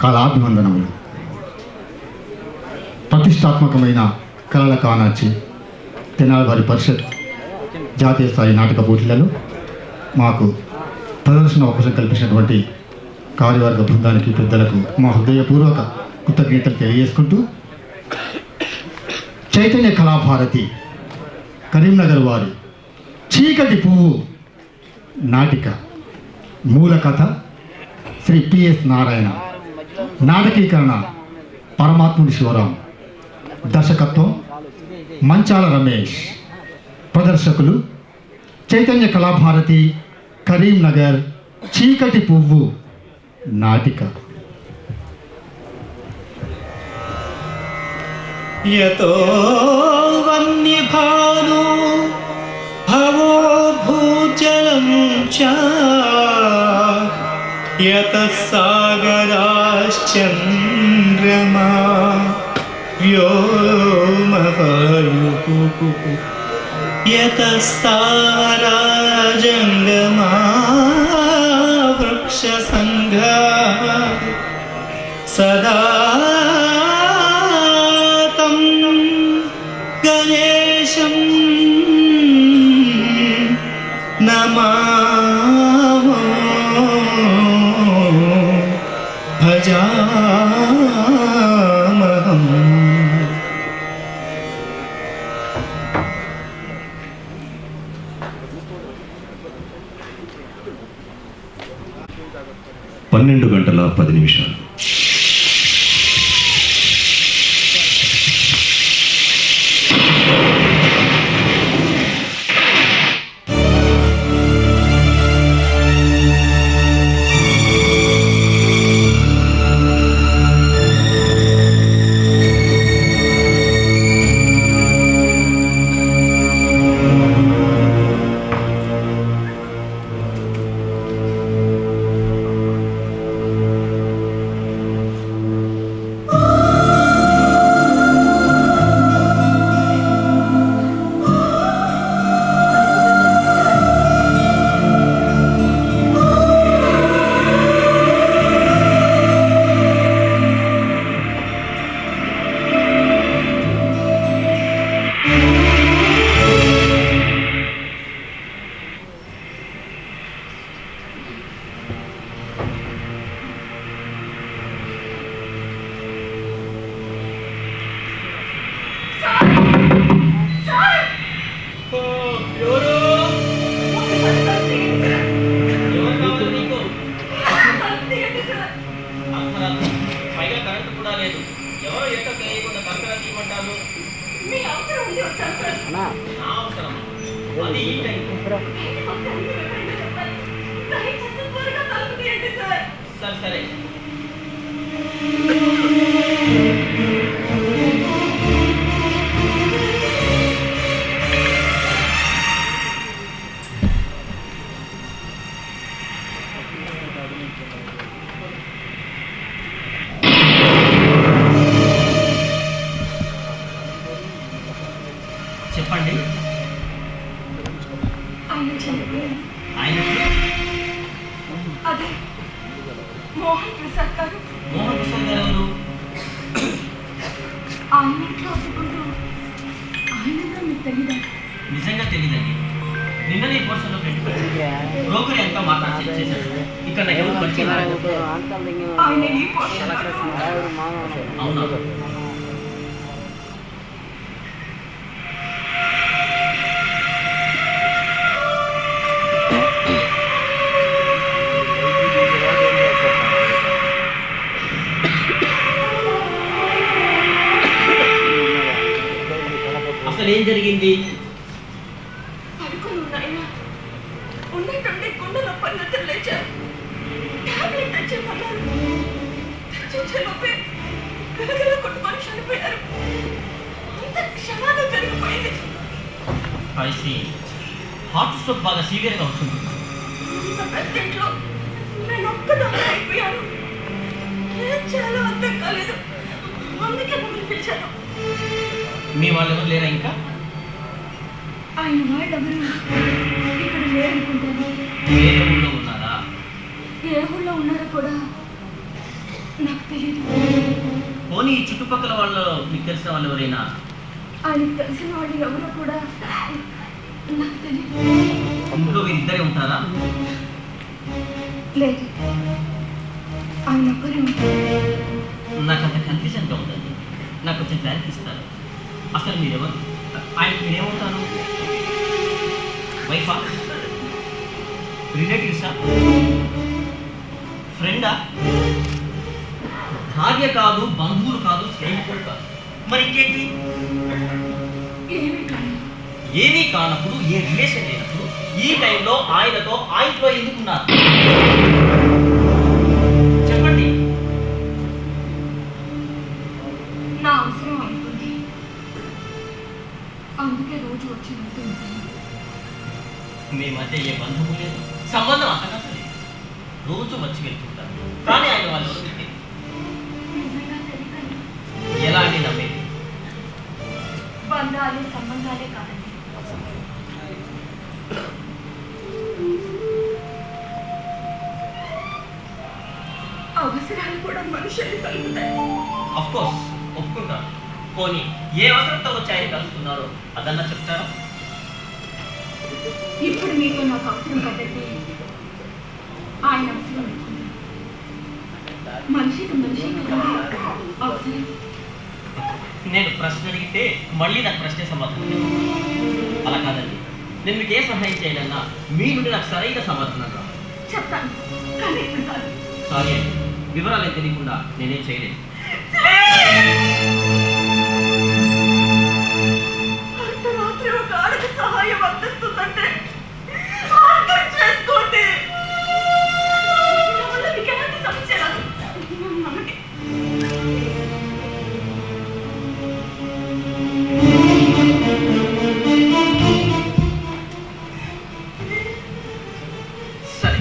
కళాభివందనములు. ప్రతిష్టాత్మకమైన కళల కానాచి తెనాలి వారి పరిషత్ జాతీయ స్థాయి నాటక పోటీలలో మాకు ప్రదర్శన అవకాశం కల్పించినటువంటి కార్యవర్గ బృందానికి, పెద్దలకు మా హృదయపూర్వక కృతజ్ఞతలు తెలియజేసుకుంటూ, చైతన్య కళాభారతి కరీంనగర్ వారి చీకటి పువ్వు నాటిక మూల కథ శ్రీ పిఎస్ నారాయణ, నాటకీకరణ పరమాత్ముడి శివరాం, దర్శకత్వం మంచాల రమేష్, ప్రదర్శకులు చైతన్య కళాభారతి కరీంనగర్ చీకటి పువ్వు నాటిక. యతో వన్యభాను భవో భూజలం చ యతః సాగరాశ్చంద్రమా వ్యోమవాయుః యతస్తారా జంగమా వృక్షసంఘాః సదా తం గణేశం నమామో భజామహం. పన్నెండు గంటల 10 నిమిషాలు. సరే చెప్పండి. అదే మోహన్ ప్రసాద్ గారు. మోహన్ ప్రసాద్ గారు ఎవరు? ఆయన ఇంట్లో ఒప్పుకుంటూ ఆయనగా మీకు తెలీదా? నిజంగా తెలియదండి. నిన్ననే పోర్షన్లో పెట్టుకుని బ్రోకర్ ఎంతో మాట్లాడేశాడు. ఇక్కడ నాకు ఎవరు పరిచయం రాలేదు. ఆయన ఈ పోర్షన్ అవునా? అసలు ఏం జరిగింది? పడుకుని ఉన్నాయన ఉన్నట్టుండి గుండె నొప్పి లేచారు. టాబ్లెట్ తెచ్చేమన్నారు. తెచ్చేలోపే గలగల కొట్టుకొని చనిపోయారు. అంత క్షణాలు జరిగిపోయింది. ఐసి హార్ట్ స్ట్రోక్ బాగా సివియర్గా ఉంటుంది. ఇంత పెద్ద ఇంట్లో నేను ఒక్కదాన్ని అయిపోయాను. ఏం చేయాలో అర్థం కాలేదు. అందుకే మిమ్మల్ని పిలిచాను. మీ వాళ్ళు ఎవరు లేరా ఇంకా? ఆయన వాళ్ళెవరు ఇక్కడ లేరనుకుంటాను. ఏ ఊళ్ళో ఉన్నారా? ఏ ఊళ్ళో ఉన్నారో కూడా నాకు తెలియదు. పోనీ ఈ చుట్టుపక్కల వాళ్ళు మీకు తెలిసిన వాళ్ళు ఎవరైనా? ఆయనకు తెలిసిన వాళ్ళు ఎవరో కూడా నాకు తెలియదు. ఇంట్లో వీరిద్దరే ఉంటారా? లేదు, ఆయన ఒక్కరే ఉంటారు. నాకు అంత కన్ఫ్యూజన్గా ఉందండి. నాకు కొంచెం క్లారిటీ ఇస్తారు. అసలు మీరెవరు? ఆయనకి మీరేమవుతారు? వైఫా? రిలేటివ్సా? ఫ్రెండా? భార్య కాదు, బంధువులు కాదు, స్నేహితులు కాదు, మరి ఇంకేంటి? ఏమీ కాదు. ఏమీ కానప్పుడు, ఏ రిలేషన్ లేనప్పుడు ఈ టైంలో ఆయనతో ఆ ఇంట్లో ఎందుకున్నారు? చెప్పండి. నా అవసరం అనుకుంది, అందుకే రోజు వచ్చి వెళ్తూ ఉంటాను. మీ మధ్య ఏ బంధువు లేదు, సంబంధం అంతకంత లేదు. రోజు వచ్చి వెళ్తుంటారు. కానీ ఆయన వాళ్ళు ఎవరు మీకు తెలియదు. నిజంగా తెలియదు. ఎలా అని నమ్మేది? బంధాలు సంబంధాలే కాదండి, అవసరాలు కూడా మనుషుల్ని కలుగుతాయి. అఫ్ కోర్స్ ఒప్పుకుంటాను. పోనీ ఏ అవసరంతో వచ్చి ఆయన కలుసుకున్నారో అదన్నా చెప్తారా? ఇప్పుడు మీకు నాకు అవసరం కాబట్టి ఆయన అవసరం అనుకున్నాను. మనిషికి అవసరం. నేను ప్రశ్న అడిగితే మళ్ళీ నాకు ప్రశ్నే సమాధానం లేదు. అలా కాదండి, నేను మీకు ఏ సహాయం చేయాలన్నా మీ నుండి నాకు సరైన సమాధానం రావాలి. చెప్తాను, కానీ ఇప్పుడు కాదు. సారీ అండి, వివరాలు ఏం తెలియకుండా నేనేం చేయలేదు. అర్ధరాత్రి ఒక ఆడది సహాయం అందిస్తుందంటే అర్థం చేసుకోండి. నా వల్ల మీకు ఎలాంటి సమస్య రాదు. నమ్మకి సరే,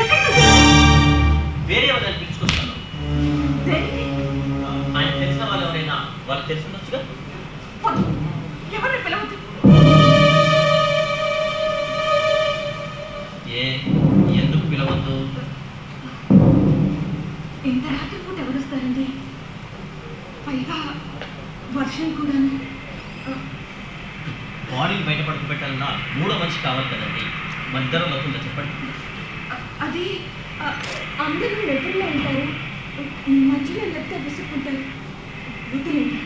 ఎక్కడికి వేరే ఎవరైనా పిలుచుకొస్తాను. దేనికి? ఆయన తెలిసిన వాళ్ళు ఎవరైనా వాళ్ళు తెలుసుండొచ్చుగా. వద్దు. ఎవరిని పిలవద్దు. ఎందుకు పిలవద్దు? ఇంత రాత్రిపూట ఎవరొస్తారండి? పైగా వర్షం కూడా. బాడీని బయట పడుకోబెట్టాలన్నా మూడో మనిషి కావాలి కదండి. మన ఇద్దరం అవుతుందా చెప్పండి. అది అందరూ ఎదురులో ఉంటారు, మధ్యలో లేకపోతే విసుక్కుంటారు. వద్దులేండి.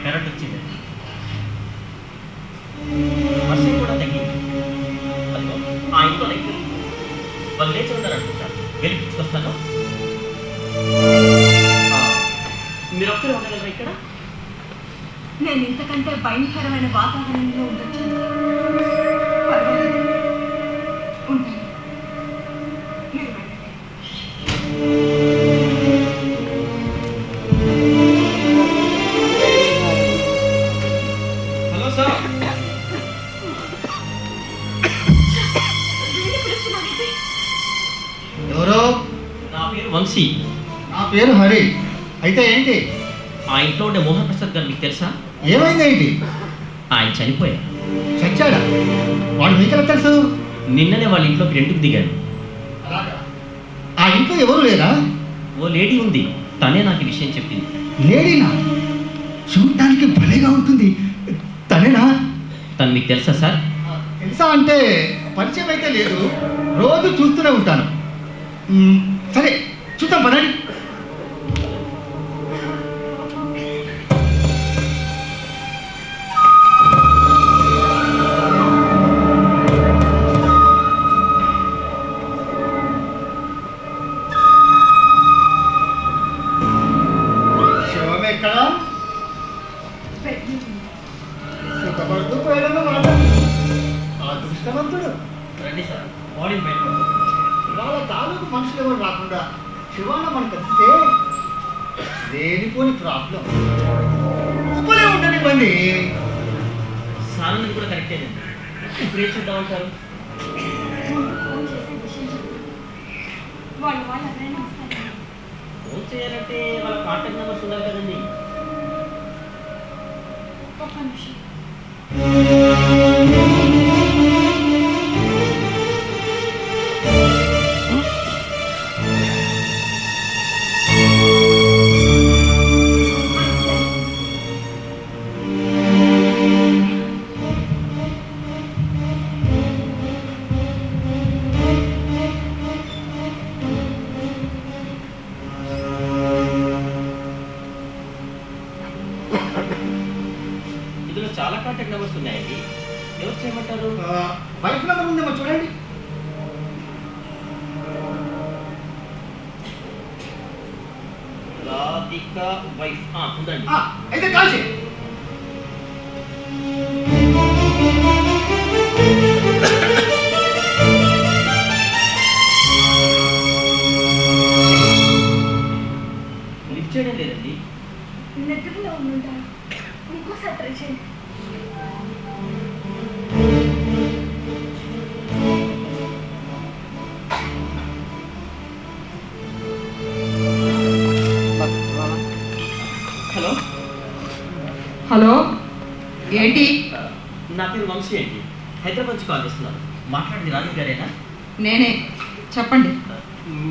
కరెంట్ వచ్చిందండి. వర్షం కూడా తగ్గింది. అదిగో ఆ ఇంట్లో లైట్ వాళ్ళు లేచి ఉన్నారు అనుకుంటారు. వెళ్ళి పిలుచుకొస్తాను. మీరు ఒక్కరే ఉండగలరా ఇక్కడ? నేను ఇంతకంటే భయంకరమైన వాతావరణంలో ఉండొచ్చు. పర్వాలేదు, ఉంటాను. మీరు వెళ్ళండి. Hello sir. వీళ్ళు పిలుస్తున్నారండి. ఎవరో? నా పేరు వంశీ. నా పేరు హరి. అయితే ఏంటి? ఆ ఇంట్లో ఉండే మోహన్ ప్రసాద్ గారు మీకు తెలుసా? ఏమైంది ఏంటి? ఆయన చనిపోయారు. చచ్చాడా? వాడు మీకెలా తెలుసు? నిన్ననే వాళ్ళ ఇంట్లోకి రెండుకు దిగాను. అలాగా? ఆ ఇంట్లో ఎవరు లేరా? ఓ లేడీ ఉంది, తనే నాకు ఈ విషయం చెప్పింది. లేడీనా? చూడటానికి భలేగా ఉంటుంది. తనేనా? తను మీకు తెలుసా సార్? తెలుసా అంటే పరిచయం అయితే లేదు, రోజు చూస్తూనే ఉంటాను. సరే చూద్దాం పదండి. శివం ఎక్కడా? సుఖపడుతూ పోయాడన్నమాట. అదృష్టవంతుడు. రండి సార్, బాడీని బయట పడుకోండి. వాళ్ళ తాలూకు మనుషులు ఎవరు రాకుండా శివాన మనకు వస్తే లేనిపోని ప్రాబ్లం. ఊపలే ఉండనివ్వండి. సార్ అన్నది కూడా కరెక్టేనండి. ఇప్పుడు ఏం చూద్దామంటారు? ఫోన్ చేసి విషయం చెప్తాను. వాళ్ళు ఎవరైనా వస్తారా? ఫోన్ చేయాలంటే వాళ్ళ కాంటాక్ట్ నెంబర్స్ ఉండాలి కదండి. ఒక్క నిమిషం. కాంటాక్ట్ నెంబర్స్ ఉన్నాయండి. ఎవరు చేయమంటారు? వైఫ్ నెంబర్ ఉందేమో చూడండి. రాధిక వైఫ్ ఉందండి. అయితే కాల్ చేయి. లిఫ్ట్ చేయడం లేదండి. నిద్రలో ఉంటారు. ఇంకోసారి ట్రై చేయండి. హలో, హలో, ఏంటి? నా పేరు వంశీ అండి. హైదరాబాద్ నుంచి కాల్ చేస్తున్నాను. మాట్లాడింది రాధిక గారేనా? నేనే. చెప్పండి.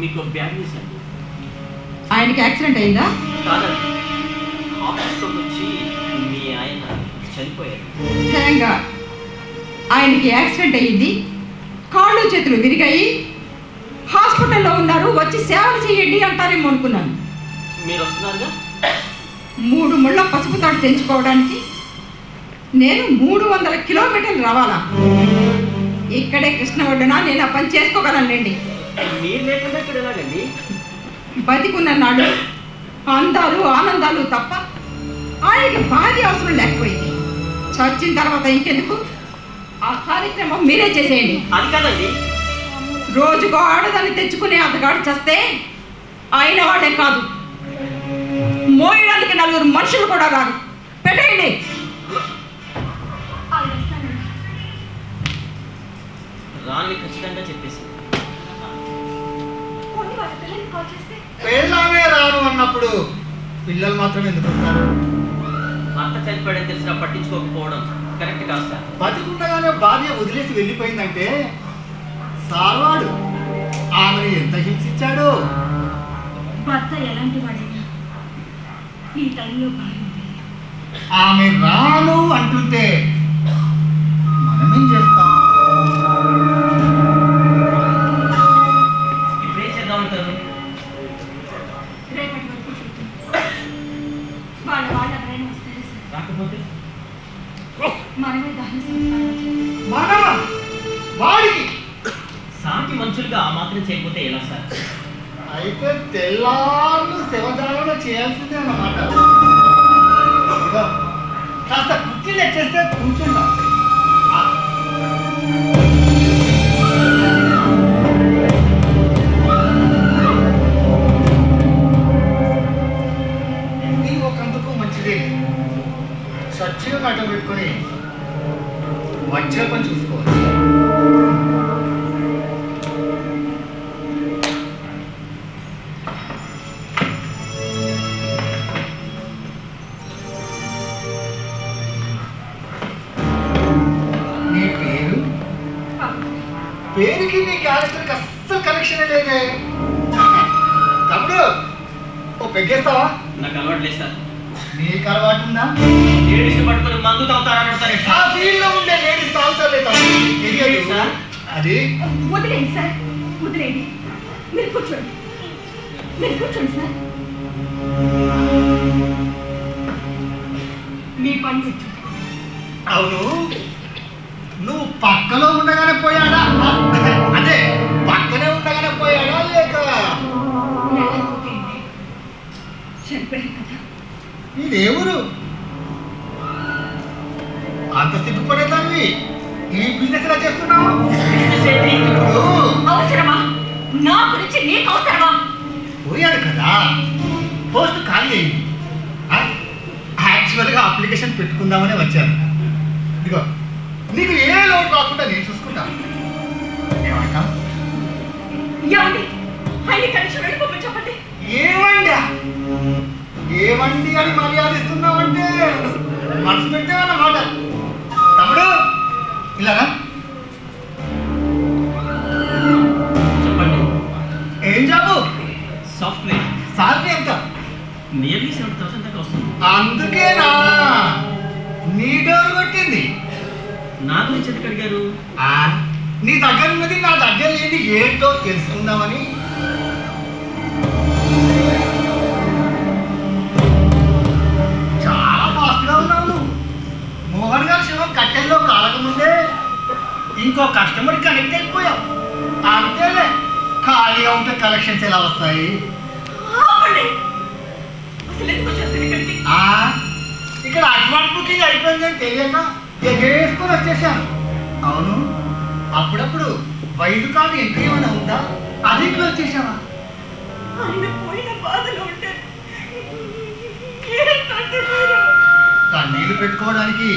మీకు బ్యాడ్ న్యూస్ అండి. ఆయనకి యాక్సిడెంట్ అయిందా? కాదండి, ఆఫీస్లో వచ్చి మీ ఆయన చనిపోయారు. Thank God. ఆయనకి యాక్సిడెంట్ అయ్యింది, కాళ్ళు చేతులు విరిగాయి, హాస్పిటల్లో ఉన్నారు, వచ్చి సేవలు చేయండి అంటారేమో అనుకున్నాను. మీరు వస్తున్నారుగా? 3 ముళ్ళ పసుపు తాడు తెంచుకోవడానికి నేను 300 కిలోమీటర్లు రావాలా? ఇక్కడే కృష్ణ ఒడ్డున నేను ఆ పని చేసుకోగలనండి. మీరు లేకుండా ఇక్కడ ఎలాగండి? బతికున్న నాడు అందాలు ఆనందాలు తప్ప ఆయనకి భారీ అవసరం లేకపోయింది. చచ్చిన తర్వాత ఇంకెందుకు? ఆ కార్యక్రమం మీరే చేసేయండి. అది కాదండి, రోజుకో ఆడదాన్ని తెచ్చుకునే అతగాడు చస్తే అయిన వాడే కాదు, మోయడానికి 4 మనుషులు కూడా రాదు. పెట్టేయండి. ఆవిడ వస్తానండి. రాని ఖచ్చితంగా చెప్పేసి. పోనీ వాళ్ళ పిల్లల్ని కాల్ చేస్తే పెళ్ళామే రాను అన్నప్పుడు పిల్లలు మాత్రం ఎందుకు వస్తారు? భర్త చనిపోయాడని తెలిసినా పట్టించుకోకపోవడం కరెక్ట్ కాదు సార్. బతికుండగానే భార్య వదిలేసి వెళ్ళిపోయిందంటే సార్వాడు ఆమెను ఎంత హింసించాడు. భర్త ఎలాంటి వాడైనా ఈ టైంలో బాగుంది. ఆమె రాను అంటుంటే మనమేం చేస్తాం? ఇప్పుడు ఏం చేద్దామంటారు? రేపటి వరకు చూద్దాం. వాళ్ళు ఎవరైనా వస్తారు సార్. రాకపోతే మనమే దహన సంస్కారం చేద్దాం. మనమా? వాడికి సాటి మనుషులుగా ఆ మాత్రం చేయకపోతే ఎలా సార్? అయితే తెల్లాళ్ళు శవదానం చేయాల్సిందే అన్నమాట. ఇదిగో, కాస్త కుర్చీలు ఎక్కేస్తే కూర్చుంటా. ఇది ఒకందుకు మంచిది. సచ్చిగా కట్ట పెట్టుకొని వచ్చే పని చూసుకోవాలి. నీ పేరు? పేరుకి నీ క్యారెక్టర్కి అస్సలు కనెక్షన్ లేదే. తమ్ముడు, ఓ పెగ్గేస్తావా? నాకు అలవాట్లేదు సార్. నీకు అలవాటు ఉందా? లేడీస్ పట్టుకొని మందు తాగుతారని ఆ ఫీల్డ్ లో ఉండే లేడీస్ తాగుతారులే తమ్ముడు. తెలియదు సార్. అది వదిలేండి సార్, వదిలేండి. మీరు కూర్చోండి, మీరు కూర్చోండి సార్. మీ పని కూర్చోండి. అవును, నువ్వు పక్కలో ఉండగానే పోయాడా? అదే పక్కనే ఉండగానే పోయాడా లేక? లేకపోతే చనిపోయారు కదా. ఇది ఊరు? అంత సిగ్గుపడేదాన్ని ఈ బిజినెస్ ఎలా చేస్తున్నావు? ఇప్పుడు అవసరమా? నా గురించి నీకు అవసరమా? పోయాడు కదా, పోస్ట్ ఖాళీ అయింది. యాక్చువల్గా అప్లికేషన్ పెట్టుకుందామని వచ్చాను. ఇదిగో, నీకు ఏ లోటు రాకుండా నేను చూసుకుంటాను. ఏమంటా? ఏమండి? ఆయన కలిసి వెళ్ళిపోమని చెప్పండి. ఏమండి ఏమండి అని మర్యాదిస్తున్నావంటే మనసు పెట్టేవన్నమాట. తమ్ముడు, ఇలాగా చెప్పండి. ఏం జాబు? సాఫ్ట్వేర్. సాలరీ ఎంత? నియర్లీ 70,000 దాకా వస్తుంది. అందుకేనా నీ డోరు కొట్టింది? నా గురించి ఎందుకు అడిగారు? నీ దగ్గర ఉన్నది నా దగ్గర లేని ఏంటో తెలుసుకుందామని. చాలా ఫాస్ట్గా ఉన్నావు నువ్వు. మోహన్ గారు ఇంకో కస్టమర్ కనెక్ట్ అయిపోయావు. అంతేలే, ఖాళీగా ఉంటే కలెక్షన్స్ ఎలా వస్తాయి? ఆపండి. అసలు ఎందుకు వచ్చేస్తుంది ఇక్కడికి? ఇక్కడ అడ్వాన్స్ బుకింగ్ అయిపోయిందని తెలియక ఎగేసుకొని వచ్చేసాను. అవును, అప్పుడప్పుడు వైద్య కార్డు ఎంట్రీ ఏమైనా ఉందా? అది క్లోజ్ చేసావా? ఆయన పోయిన బాధలో ఉంటే ఏంటంటే మీరు? కన్నీళ్లు పెట్టుకోవడానికి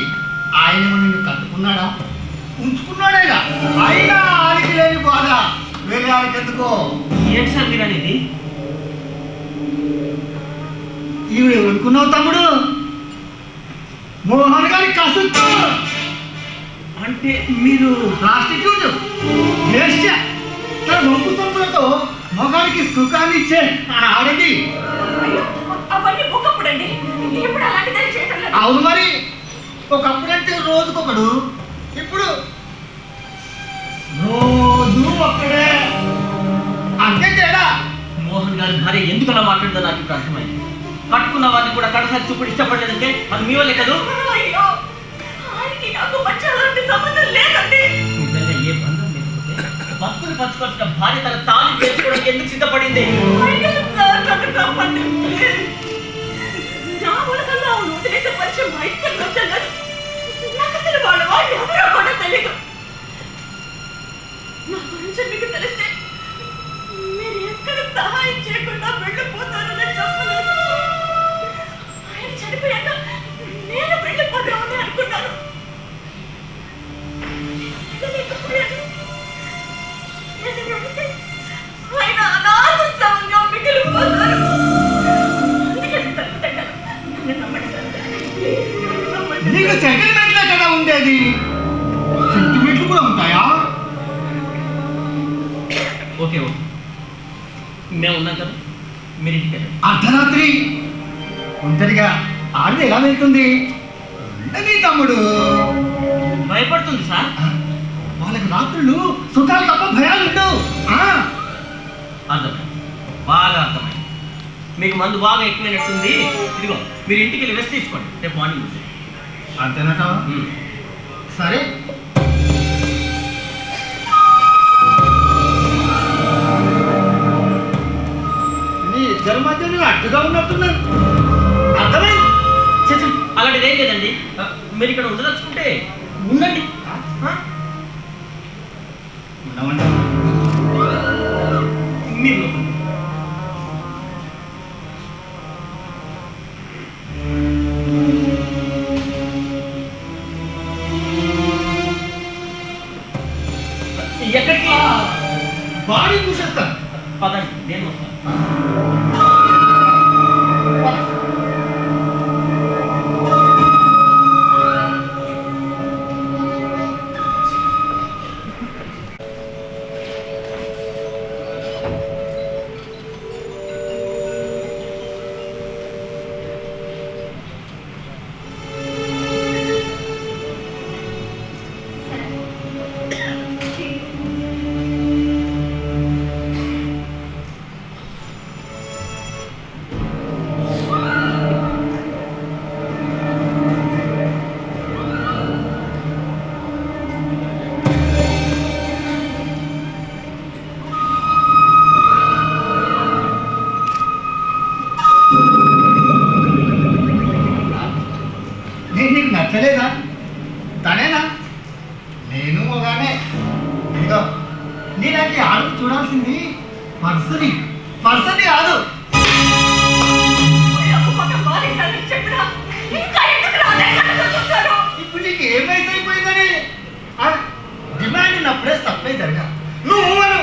ఆయన నిన్ను కట్టుకున్నాడా? ఉంచుకున్నాడేగా. అయినా ఆడికి లేని బాధ వేరే ఆడికి ఎందుకో? ఏంటి సార్ మీరు అనేది? ఈవిడ అనుకున్నావు తమ్ముడు, మోహన్ గారి కసుత్తు. అంటే మీరు ప్రాస్టిట్యూట్ వేశ్య. తన నొప్పు తప్పులతో మగాడికి సుఖాన్ని ఇచ్చే ఆడది. అయ్యో, అవన్నీ ఒకప్పుడండి. ఇప్పుడు అలాంటిదని చేయడం లేదు. అవును మరి, ఒకప్పుడంటే రోజుకొకడు, ఇప్పుడు రోజు ఒక్కడే. అంతే తేడా. మోహన్ గారి భార్య ఎందుకు అలా మాట్లాడిందో నాకు ఇప్పుడు అర్థమైంది. కట్టుకున్న వారిని కూడా కడసారి చూపుడు ఇష్టపడలేదంటే అది మీ వల్లే కదా? అయ్యో, ఆయనకి నాకు మధ్య అలాంటి సంబంధం లేదండి. నిజంగా ఏ బంధం లేకపోతే భక్తులు పంచుకోవాల్సిన భార్య తన తాళి చేసుకోవడానికి ఎందుకు సిద్ధపడింది? అయ్యో సార్, నన్ను నమ్మండి. నా మూలకంగా అవును వదిలేసే పరిచయం మా ఇంటికి వచ్చాను కానీ నాకు అసలు వాళ్ళు ఎవరో కూడా తెలియదు. నా గురించి మీకు తెలిస్తే మీరు ఎక్కడ సహాయం చేయకుండా వెళ్ళిపోతారని చెప్పలేదు. ఆయన చనిపోయాక నేను వెళ్ళిపోతామని అనుకున్నాను. వెళ్ళలేకపోయాను. ఎందుకంటే ఆయన అనాథ శవంగా మిగిలిపోతారు. అందుకని తల్లిదండ్రులు నన్ను నమ్మండి సార్. నన్ను నమ్మండి. నీకు సెటిల్మెంట్లే కదా ఉండేది, సెంటిమెంట్లు కూడా ఉంటాయా? ఓకే ఓకే, మేము ఉన్నాం కదా, మీరు ఇంటికి వెళ్ళండి. అర్ధరాత్రి ఒంటరిగా ఆడితే ఎలా వెళ్తుంది? ఉండని తమ్ముడు. భయపడుతుంది సార్. వాళ్ళకి రాత్రులు సుఖాలు తప్ప భయాలు ఉండవు. అర్థమైంది, బాగా అర్థమైంది. మీకు మందు బాగా ఎక్కువైనట్టుంది. ఇదిగో మీరు ఇంటికి వెళ్ళి రెస్ట్ తీసుకోండి, రేపు మార్నింగ్ వస్తుంది. అంతేనట. సరే, నీ ఇద్దరి మధ్య నువ్వు అడ్డుగా ఉన్నట్టున్నాను. అర్థమైంది. చచ్చా, అలాంటిది ఏం లేదండి. మీరు ఇక్కడ ఉండదలుచుకుంటే ఉండండి. ఉండమంటా? మీరు ఎక్కడికి? బాడీ చూసేస్తాను. పదండి, నేను వస్తాను. నేను నీకు నచ్చలేదా? తనేనా? నేను ఒకనే. ఇదిగో, నీలాంటి ఆడు చూడాల్సింది పర్సని కాదు. ఒక మానేశానని చెప్పినా ఇంకా ఎందుకు రాలేదని చూస్తారు. ఇప్పుడు నీకు ఏ వయసు అయిపోయిందని? డిమాండ్ ఉన్నప్పుడే సప్లై జరగా. నువ్వు అను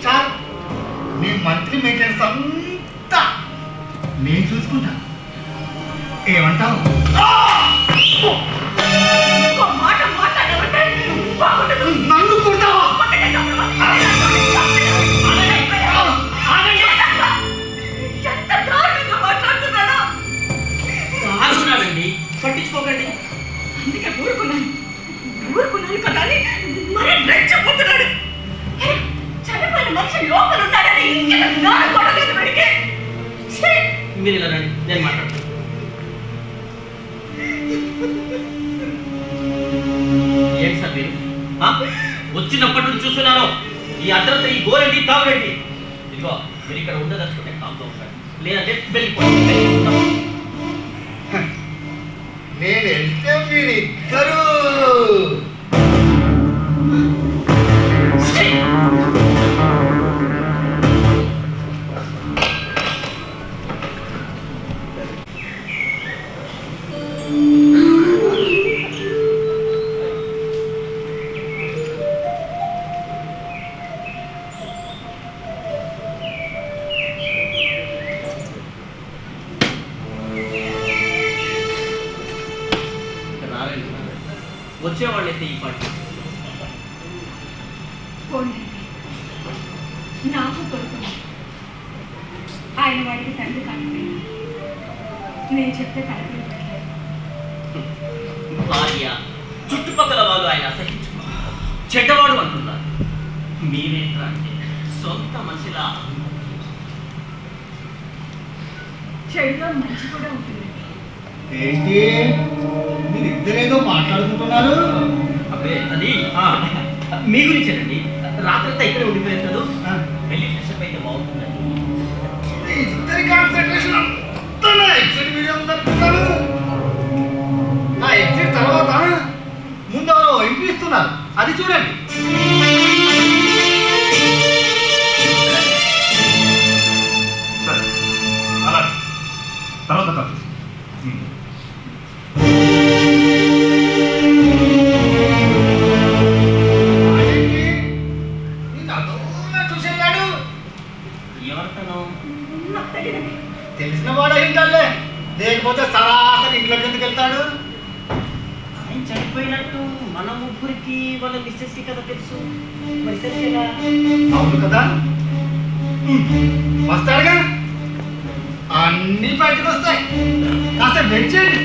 చాలు. నీ మంత్లీ మెయింటెనెన్స్ అంతా నేను చూసుకుంటా. ఏమంటావు? ఇంకో మాట మాట్లాడమంటే బాగుండదు. నన్ను కొడతావా? ఎంత దారుణంగా మాట్లాడుతున్నాడో. ఆగుతున్నాడండి, పట్టించుకోకండి. అందుకే ఊరుకున్నాను కదా అని మరీ రెచ్చిపోతున్నాడు. చనిపోయిన మనిషి లోపల ఉన్నాడని ఇంకెంత జ్ఞానం కూడా లేదు వీడికి. ఛీ! మీరు ఇలా రండి, నేను మాట్లాడతాను. ఏంటి సార్ మీరు? వచ్చినప్పటి నుంచి చూస్తున్నాను ఈ అర్ధరాత్రి ఈ గోరెంటి తాగురెంటి. ఇదిగో మీరు ఇక్కడ ఉండదలుచుకుంటే కామ్గా ఉంటాడు, లేదంటే వెళ్ళిపోండి. నేను వెళ్తే మీరిద్దరూ వచ్చేవాళ్ళైతే ఈ పార్టీ పోండి, నాకు కొడుకున్నాడు. ఆయన వాడికి తండ్రి కాకపోయినా నేను చెప్తే తనకి భార్య చుట్టుపక్కల వాళ్ళు ఆయన అసహించుకో చెడ్డవాడు అంటున్నారు. మీరేంట్రా అంటే సొంత మనిషిలా. చెడులో మంచి కూడా ఉంటుంది. ఏంటి మీరిద్దరేదో మాట్లాడుకుంటున్నారు? అబ్బే అది మీ గురించేనండి. రాత్రంతా ఇక్కడ ఉండిపోయారు కదా, వెళ్ళి ఫ్రెషప్ అయితే బాగుంటుందండి. ఇద్దరి కాన్సన్ట్రేషన్ అంతా నా ఎగ్జిట్ మీద ఉందనుకుంటాను. నా ఎగ్జిట్ తర్వాత ముందు ఎవరో ఎంట్రీ ఇస్తున్నారు, అది చూడండి. సరే అలాగే తర్వాత కాదు. అదేంటి? నిన్ను అదోలా చూసేవాడు ఎవరితను? నాకు తెలియదు. తెలిసిన వాడు అయిందాలే, లేకపోతే సరాసరి ఇంట్లోకి ఎందుకు వెళ్తాడు? ఆయన చనిపోయినట్టు మన ముగ్గురికి వాళ్ళ మిస్సెస్కి కదా తెలుసు. మరి తెలిసేలా అవును కదా, వస్తాడుగా, అన్ని బయటకు వస్తాయి. కాస్త వెయిట్ చేయండి.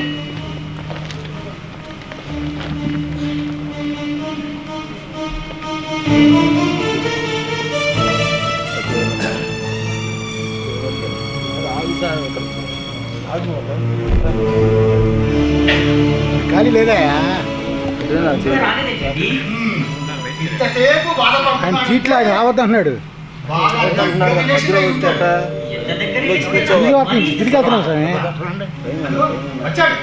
ఖాళీ లేదా ఇంకా రాలేదేంటండి? ఇంతసేపు ఆయన బాధపడుతున్నాడు. చీట్లు ఆయన రావద్దన్నాడు. బాగా దగ్గర ఉంటాడు. ఎంత దగ్గరికి ఇదిగో అక్కడ తిరిగి వెళ్తున్నాం స్వామి. అదిగో, వచ్చాడు.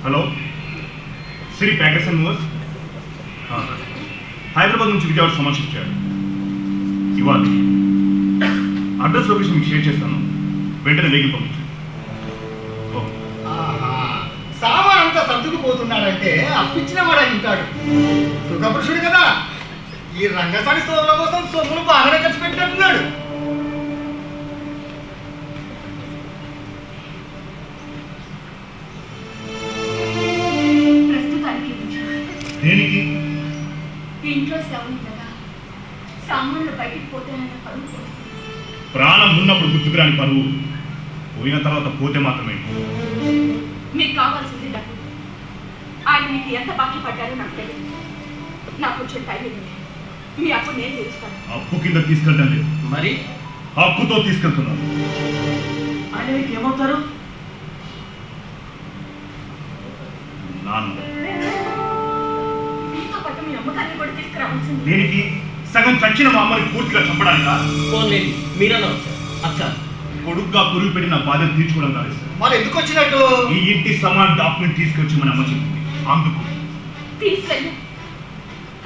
Hello Sri packers and movers. Hyderabad నుంచి విజయవాడ సమాచారం చేయాలి. ఇవాళ అడ్రస్ లొకేషన్ మీకు షేర్ చేస్తాను, వెంటనే వెహికల్ పంపించండి. ఓకే. ఆహా, సామాన్ అంతా సర్దుకుపోతున్నాడంటే అప్పిచ్చిన వాడు అయి ఉంటాడు. సుఖపురుషుడు కదా, ఈ రంగసాని సోముల కోసం సొమ్ములు బాగానే ఖర్చు పెట్టినట్టున్నాడు. ప్రస్తుతానికి ఉంచాను. దేనికి? ఇంట్లో శవం కదా, సామాన్లు బయటికి పోతానన్న పరువు పోతుంది. ప్రాణం ఉన్నప్పుడు గుర్తుకురాని పరువు, పోయిన తర్వాత పోతే మాత్రమే. మీకు కావాల్సింది డబ్బు. ఆయన మీకు ఎంత బాకీ పడ్డారో నాకు తెలియదు. నాకు కొంచెం టైం ఇవ్వండి, మీ అప్పు నేను తీరుస్తాను. అప్పు కింద తీసుకెళ్ళడం లేదు, మరి హక్కుతో తీసుకెళ్తున్నాను. ఆయన మీకు ఏమవుతారు? నాన్న. మీతో పాటు మీ అమ్మగారిని కూడా తీసుకురావాల్సింది. దేనికి? సగం చచ్చిన మా అమ్మని పూర్తిగా చంపడానికా? ఫోన్లేండి, మీరన్నా వచ్చారు. అచ్చా, కొడుగ్గా పురుగు పెట్టి నా బాధ్యత తీర్చుకోవడం కాదు సార్. మరి ఎందుకు వచ్చినట్టు? ఈ ఇంటి సమాన్ డాక్యుమెంట్ తీసుకొచ్చి మన అమ్మ చెప్పింది, అందుకు. తీసుకెళ్ళి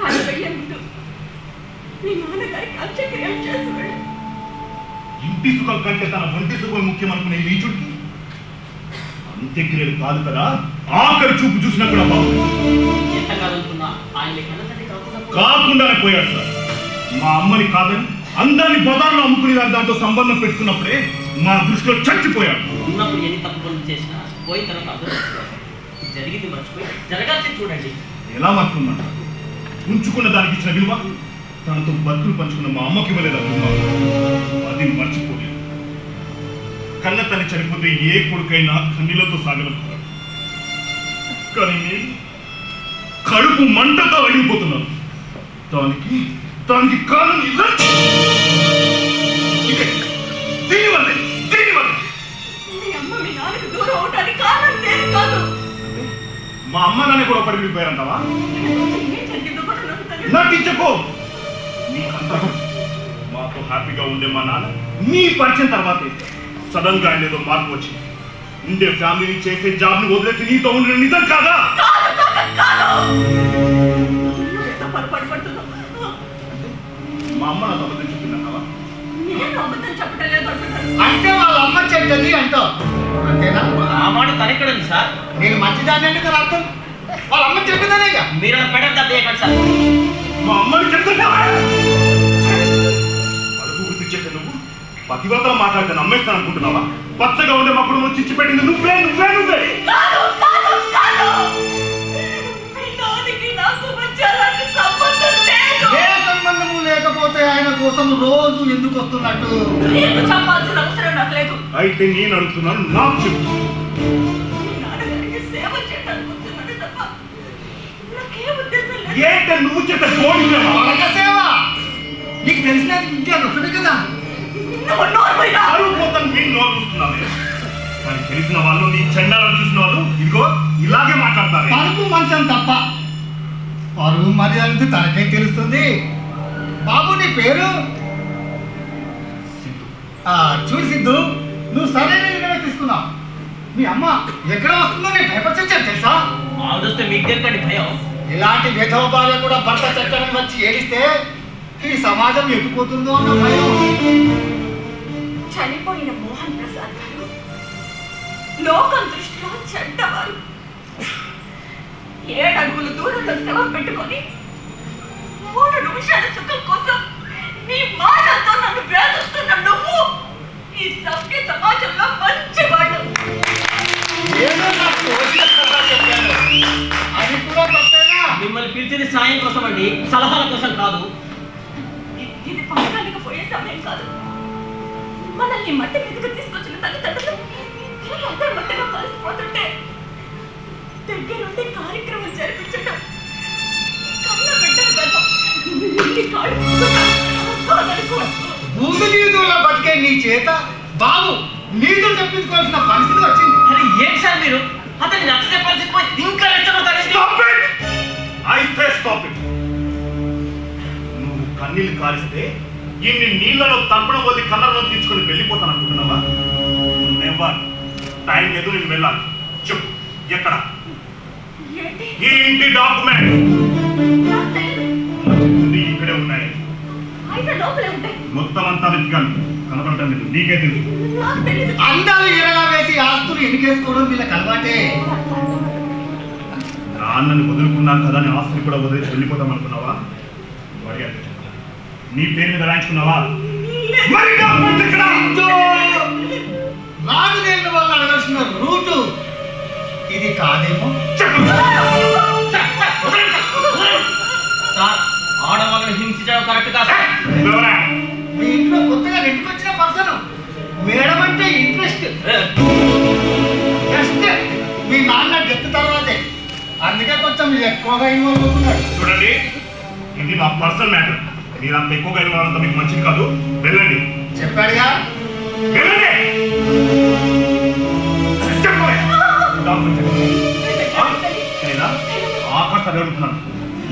కానీ వెళ్ళే ముందు మీ నాన్నగారికి అంత్యక్రియలు చేసి వెళ్ళు. ఇంటి సుఖం కంటే తన ఒంటి సుఖం ముఖ్యం అనుకునే నీచుడికి అంత్యక్రియలు కాదు కదా, ఆఖరి చూపు చూసినా కూడా బాగుంది. ఎంత కాదనుకున్నా ఆయన కన్నతండ్రి కాకుండానే పోయాడు సార్. మా అమ్మని కాదని అందరిని బజార్లో అమ్ముకునే దాంతో సంబంధం పెట్టుకున్నప్పుడే మా దృష్టిలో చచ్చిపోయాడు. ఉన్నప్పుడు ఎన్ని తప్పు పనులు చేసినా పోయిన తర్వాత అర్థం చేసుకోవాలి. జరిగింది మర్చిపోయి జరగాల్సింది చూడండి. ఎలా మర్చుకున్నాడు? ఉంచుకున్న దానికి ఇచ్చిన విలువ తనతో బతుకులు పంచుకున్న మా అమ్మకి ఇవ్వలేదు. అది మర్చిపోలేదు. కన్న తల్లి చనిపోతే ఏ కొడుకైనా కన్నీళ్లతో సాగలుగుతాడు. కానీ నేను కడుపు మంటతో అడిగిపోతున్నాను. దానికి కారణం ఇదే. దీనివల్లే. మీ అమ్మ మీ నాన్నకు దూరం అవడానికి కారణం నేను కాదు. మా అమ్మ నాన్న కూడా ఒకటి విడిపోయారంటావా? ఏం జరిగిందో కూడా నాకు తెలియదు. నటించకు. నీకంతా మాతో హ్యాపీగా ఉండే మా నాన్న నీ పరిచయం తర్వాతే సడన్ గా ఆయన ఏదో మార్పు వచ్చింది. ఉండే ఫ్యామిలీని చేసే జాబ్ని వదిలేసి నీతో ఉండే నిజం కాదా? నువ్వేదో పొరపాటు పడుతున్నావు. మా అమ్మ నాకు అబద్ధం చెప్పిందన్నావా? నేను అబద్ధం చెప్పడం లేదు అంటున్నాను. అంటే వాళ్ళ అమ్మ చెడ్డది అంటావు అంతేనా? ఆ మాట తనెక్కడుంది సార్? నేను మంచిదాన్ని అంటే కదా అర్థం. వాళ్ళ అమ్మ చెడ్డదనేగా. మీరు పెట్టడం తప్పేయకండి సార్. మా అమ్మని చెప్తున్నావా? పలుకు గుర్తు చేసే నువ్వు పతివ్రతలు మాట్లాడితే నమ్మేస్తాను అనుకుంటున్నావా? పచ్చగా ఉండే మా కుటుంబం చిచ్చి పెట్టింది నువ్వే నువ్వే నువ్వే. కాదు, కాదు, కాదు. మీ నాన్నకి నాకు మధ్య అలాంటి సంబంధం లేదు. ఏ సంబంధము లేకపోతే ఆయన కోసం రోజు ఎందుకు వస్తున్నట్టు? నీకు చెప్పాల్సిన అవసరం నాకు లేదు. అయితే నేను అడుగుతున్నాను, నాకు చెప్పు. మీ నాన్నగారికి సేవ చేయడానికి వస్తున్నాను తప్ప నాకే ఉద్దేశం లేదు. ఏంటే నువ్వు చేసే కోడి సేవ? వాళ్ళక సేవ నీకు తెలిసిన ఇంకా ఒకటి కదా. నువ్వు నోరు పోయినా. అరువు పోతాను మీరు నోరు చూస్తున్నావే. కానీ తెలిసిన వాళ్ళు నీ చెండాలను చూసిన వాళ్ళు ఇదిగో ఇలాగే మాట్లాడతారు. పరుపు మంచం తప్ప పరువు మర్యాద తనకే తెలుస్తుంది. బాబు నీ పేరు? చూడు సిద్ధు, నువ్వు సరైన నిర్ణయం తీసుకున్నావు. మీ అమ్మ ఎక్కడ వస్తుందో నీ పేపర్ చచ్చాను తెలుసా? ఆవిడొస్తే మీకు దేనికండి భయం? ఇలాంటి విధవ భార్య కూడా భర్త చట్టం వచ్చి ఏడిస్తే ఈ సమాజం ఎక్కిపోతుందో అన్న భయం. చనిపోయిన మోహన్ ప్రసాద్ గారు లోకం దృష్టిలో చెడ్డవారు. 7 అడుగులు దూరంలో శవం పెట్టుకొని 3 నిమిషాల సుఖం కోసం నీ మాటలతో నన్ను వేధిస్తున్న నువ్వు ఈ సభ్య సమాజంలో మంచివాడు. ఏదో నాకు తోచిన సలహా చెప్పాను. అది కూడా తప్పేనా? మిమ్మల్ని పిలిచింది సాయం కోసం అండి, సలహాల కోసం కాదు. ఇది పక్కనకి పోయే సమయం కాదు. మనల్ని మట్టి మీదకి తీసుకొచ్చిన తల్లిదండ్రులు అందరి మట్టిలో కలిసిపోతుంటే దగ్గరుండి కార్యక్రమం జరిపించడం కన్న బిడ్డల గర్వం. నీ కాళ్ళు కాదనుకోవచ్చు. భూమి నీతుల్లో బతికే నీ చేత బాబు నీతులు చెప్పించుకోవాల్సిన పరిస్థితి వచ్చింది. అరే ఏంటి సార్ మీరు? అతన్ని నచ్చే పరిస్థితి పోయి ఇంకా రెచ్చగొడతారండి. Stop it! I say stop it. నువ్వు కన్నీళ్ళు కారిస్తే ఇన్ని నీళ్లలో తప్పడం వద్ద కన్నరలో తీసుకొని వెళ్ళిపోతాను అనుకుంటున్నావా? నెవర్. టైం ఎదురు నేను వెళ్ళాలి. చెప్పు ఎక్కడ? ఏంటి? ఈ ఇంటి డాక్యుమెంట్ నాకు తెలియదు. ముందు ఇక్కడే ఉన్నాయి. అయితే లోపలే ఉంటాయి. మొత్తం అంతా వెతికాను, కనపడటం లేదు. నీకే తెలుసు. నాకు తెలియదు. అందాలు ఎరగా వేసి ఆస్తులు ఎన్నికేసుకోవడం వీళ్ళకి అలవాటే. నాన్నని వదులుకున్నాను కదా అని ఆస్తిని కూడా వదిలేసి వెళ్ళిపోతాం అనుకున్నావా? మరి అంటే నీ పేరు మీద రాయించుకున్నావా? మరి డాక్యుమెంట్ ఎక్కడ? రాజుదేళ్ళ వల్ల అడగాల్సిన రూటు ఇది కాదేమో. చెప్పు. సార్, ఆడవాళ్ళని హింసించడం కరెక్ట్ కాదు సార్. ఎవరా? మీ ఇంట్లో కొత్తగా నెట్టుకొచ్చిన పర్సన్ మేడం అంటే ఇంట్రెస్ట్. జస్ట్ మీ నాన్న డెత్ తర్వాతే, అందుకే కొంచెం ఎక్కువగా ఇన్వాల్వ్ అవుతున్నాడు. చూడండి, ఇది నా పర్సనల్ మ్యాటర్. మీరు అంత ఎక్కువగా వెళ్ళాలంత మీకు మంచిది కాదు. వెళ్ళండి. చెప్పాడుగా. వెళ్ళండి. చెప్పండి. డాక్టర్ చెప్పండి. లేదా ఆకాశం అడుగుతున్నాను,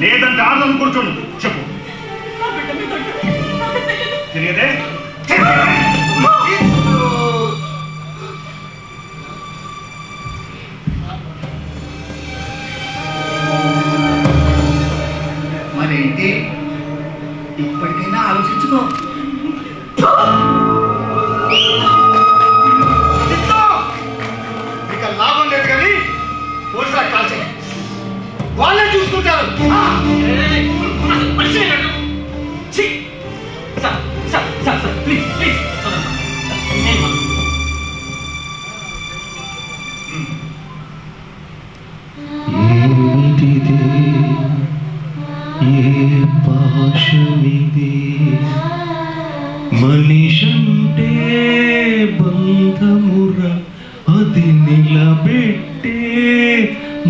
లేదంటే ఆనందం కూర్చోండి. చెప్పు. నా బిడ్డ మీద ఉంటుంది. నాకు తెలియదు. తెలియదే? మరేంటి, ఇప్పటికైనా ఆలోచించుకో. ఇక లాభం లేదు కానీ పోలీసులకు కాల్ చేయి, వాళ్ళే చూసుకుంటారు. మనిషి sir sir sir sir please please ఏమిటిది ఏ పాశమిది మనిషంటే బంధముర అది నిలబెట్టే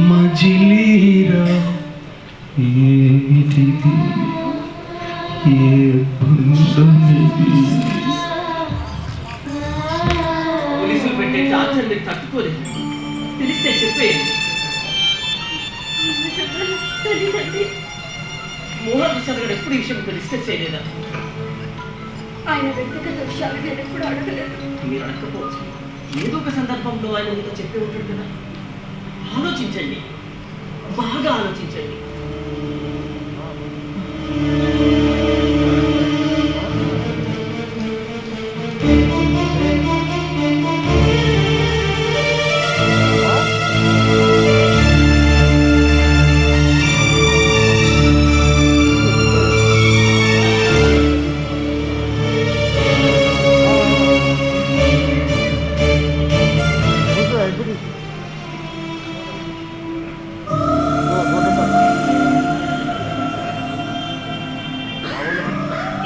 మజిలీరా ఏమిటిది ఏ బంధమిది పోలీసులు పెట్టే టార్చర్ మీరు తట్టుకోలేదు. తెలిస్తే చెప్పేయండి. తెలియదండి. మోహన్ ప్రసాద్ గారు ఎప్పుడు ఈ విషయం మీకు డిస్కస్ చేయలేదా? ఆయన వ్యక్తిగత విషయాలు నేను ఎప్పుడు అడగలేదు. మీరు అడగకపోవచ్చు, ఏదో ఒక సందర్భంలో ఆయన మీతో చెప్పి ఉంటాడు కదా. ఆలోచించండి, బాగా ఆలోచించండి.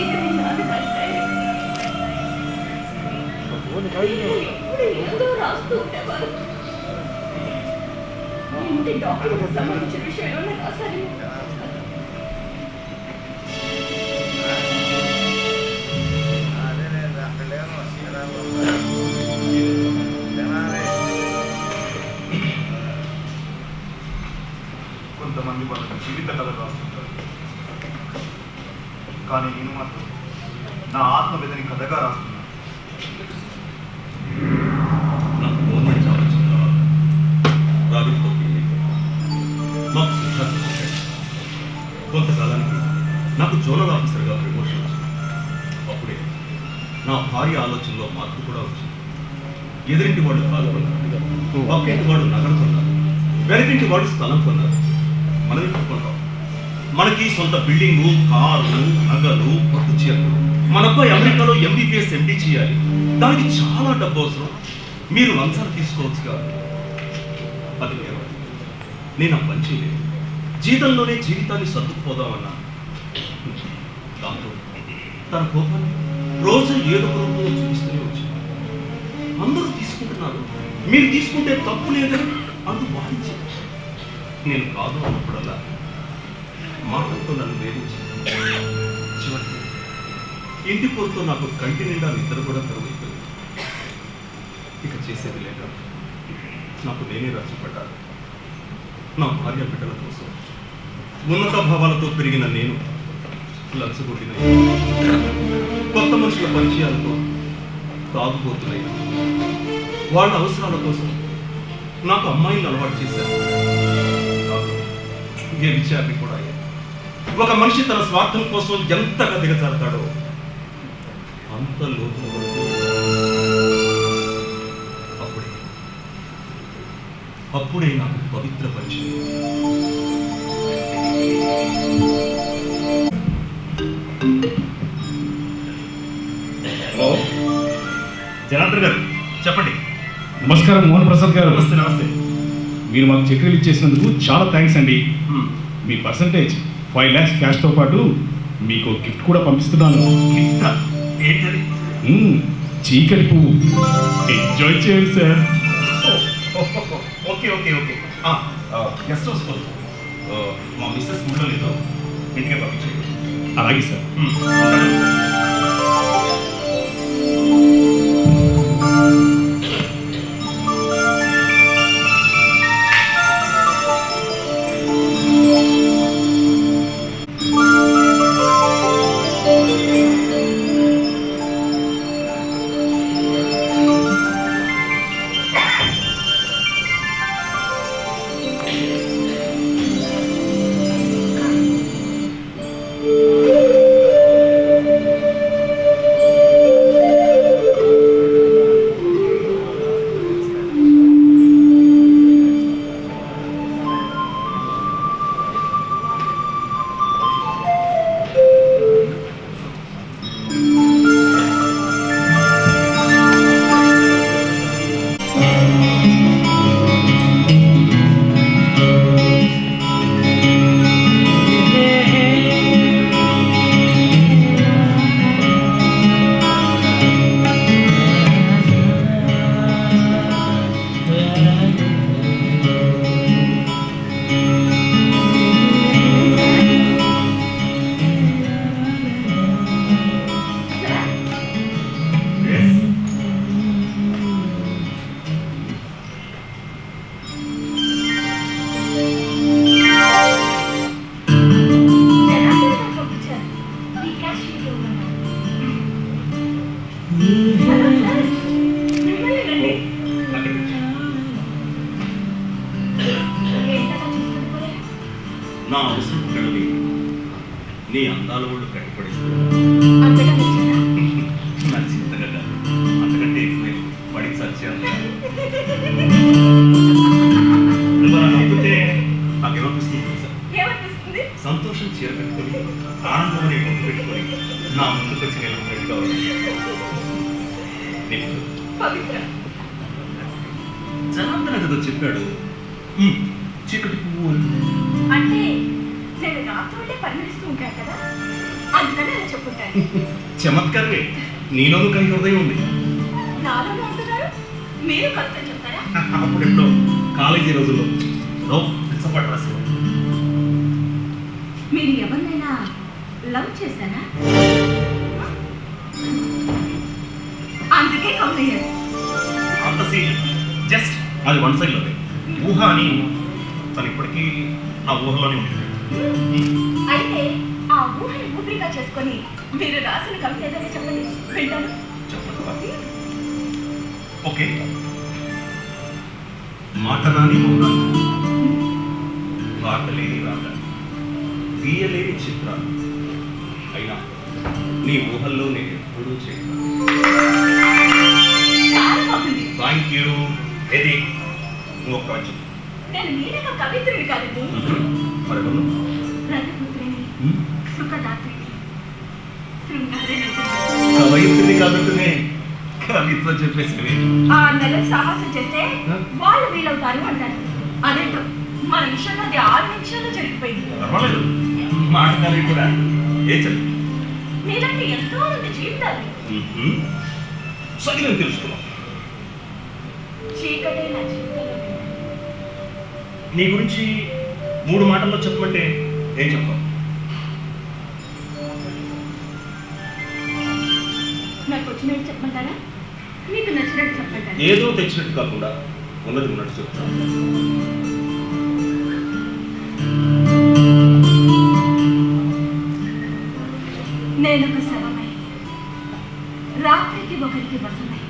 ఇది మీ నాన్నగారి డైరీ. ఎప్పుడు ఏదో రాస్తూ ఉండేవారు. ఇంటి డాక్యుమెంట్ సంబంధించిన విషయం ఏమైనా రాశారేమో. కొంతమంది వాళ్ళ జీవిత కథలు రాస్తుంటారు, కానీ నేను మాత్రం నా ఆత్మవేదని కథగా రాస్తున్నాను. నాకు గవర్నమెంట్ జాబ్ వచ్చిన తర్వాత ప్రాజెక్ట్తో మాకు సిద్ధార్థ వచ్చాడు. కొంతకాలానికి నాకు జోనల్ ఆఫీసర్గా ప్రమోషన్ వచ్చింది. అప్పుడే నా భార్య ఆలోచనలో మార్పు కూడా వచ్చింది. ఎదురింటి వాళ్ళు కాలు కొన్నారు, పక్కింటి వాడు నగలు కొన్నారు, వెనకింటి వాడు స్థలం కొన్నారు. మనం ఎందుకు కొంటాం? మనకి సొంత బిల్డింగు, కారు, నగలు, పట్టు చీరలు. మన అబ్బాయి అమెరికాలో ఎంబీబీఎస్ ఎండీ చేయాలి, దానికి చాలా డబ్బు అవసరం. మీరు లంచాలు తీసుకోవచ్చుగా. అది లేదు, నేను ఆ పని చేయలేదు. జీతంలోనే జీవితాన్ని సర్దుకుపోదామన్నా. దాంతో తన కోపాన్ని రోజు ఏదో రూపంలో చూపిస్తూనే వచ్చింది. అందరూ తీసుకుంటున్నారు, మీరు తీసుకుంటే తప్పు లేదని అంటూ వాదించారు. నేను కాదు అన్నప్పుడల్లా మాటలతో నన్ను వేధించింది. చివరికి ఇంటి పోరుతో నాకు కంటి నిండా నిద్ర కూడా కరువైపోయింది. ఇక చేసేది లేక నాకు నేనే రచ్చపడ్డాను. నా భార్య బిడ్డల కోసం ఉన్నత భావాలతో పెరిగిన నేను లచ్చగొట్టిన కొత్త మనుషుల పరిచయాలతో తాగుబోతున్నాయి. వాళ్ళ అవసరాల కోసం నాకు అమ్మాయిని అలవాటు చేశారు. ఏ విచారణ కూడా అయ్యాయి. ఒక మనిషి తన స్వార్థం కోసం ఎంతగా దిగజారుతాడో అంత లోతుల వరకు. అప్పుడే నాకు పవిత్ర పరిచయం. హలో జనార్దన్ గారు, చెప్పండి. నమస్కారం మోహన్ ప్రసాద్ గారు. నమస్తే. నమస్తే. మీరు మాకు చక్రీలు ఇచ్చేసినందుకు చాలా థ్యాంక్స్ అండి. మీ పర్సంటేజ్ 5 lakhs క్యాష్తో పాటు మీకు గిఫ్ట్ కూడా పంపిస్తున్నాను. ఏంటది? చీకటి పువ్వు. ఎంజాయ్ చేయండి sir. Okay okay okay. Guest house కోసం మా మిస్సెస్ ఊళ్ళో లేదు, ఇంటికే పంపించేయండి. అలాగే సార్. హలో సార్, మిమ్మల్ని రండి. అక్కడికి వచ్చి ఏంటలా చూసుకుంటున్నారు? నా అవసరం కళ్ళవి నీ అందాల ఒళ్ళు కట్టిపడిస్తుంది. అంతగా నచ్చిందా? నచ్చింతగా కాదు, అంతకంటే ఎక్కువే వాడికి సత్యం. నువ్వు అలా నవ్వుతుంటే నాకేమనిపిస్తుంది తెలుసా? ఏమనిపిస్తుంది? సంతోషం చీర కట్టుకొని ఆనందం అనే ముద్దు పెట్టుకొని నా ముందుకు వచ్చి నిలబడి కావాలి. పవిత్ర. జనార్దన కదా చెప్పాడు, చీకటి పువ్వు అని. అంటే నేను రాత్రులే పరిమళిస్తూ ఉంటాను కదా, అందుకని అలా చెప్పుంటాను. చమత్కారమే, నీలోనూ కవి హృదయం ఉంది. నాలో అంటున్నారు, మీరు కవిత చెప్తారా? అప్పుడెప్పుడో కాలేజీ రోజుల్లో పిచ్చపాటు రాసేవాడు. మీరు ఎవరినైనా లవ్ చేశారా? అందుకే కౌలయ్యారు. అంత సీన్ జస్ట్ అది వన్ సైడ్ లోనే. ఊహ అని తను ఇప్పటికీ నా ఊహలోనే ఉంటుంది. అయితే ఆ ఊహని ఊపిరిగా చేసుకొని మీరు రాసిన కవిత ఏదైనా చెప్పండి, వింటాను. చెప్పండి. ఓకే. మాటరాని మౌనాలు, వార్తలేని రాత, గీయలేని చిత్రాలు, అయినా నీ ఊహల్లో నేను ఎప్పుడూ చేయను. చాలా బాగుంది. Thank you. ఏది ఇంకొక వచ్చి నేను మీరేగా కవిత్రుడి కాదండి, మరెవరు? రథపుత్రిని, సుఖదాత్రిని, శృంగారని. కవయిత్రిని కాదంటూనే కవిత్వం చెప్పేసి ఆ నెలకు సాహసం చేస్తే వాళ్ళు వీలవుతారు అంటారు. అదేంటో మన విషయంలో అది 6 నిమిషాల్లో జరిగిపోయింది. పర్వాలేదు, మాటకాలి కూడా ఏ చెప్పి మీలాంటి ఎంతో మంది జీవితాలు. సగినం తెలుసుకున్నాం. చీకటే నా జీవితంలో వెలుగు. నీ గురించి 3 మాటల్లో చెప్పమంటే ఏం చెప్తాం? నాకు వచ్చినట్టు చెప్పమంటారా, మీకు నచ్చినట్టు చెప్పమంటారా? ఏదో తెచ్చినట్టు కాకుండా ఉన్నది ఉన్నట్టు చెప్తాను. నేను ఒక శవమై, రాత్రికి ఒకరికి వసమై,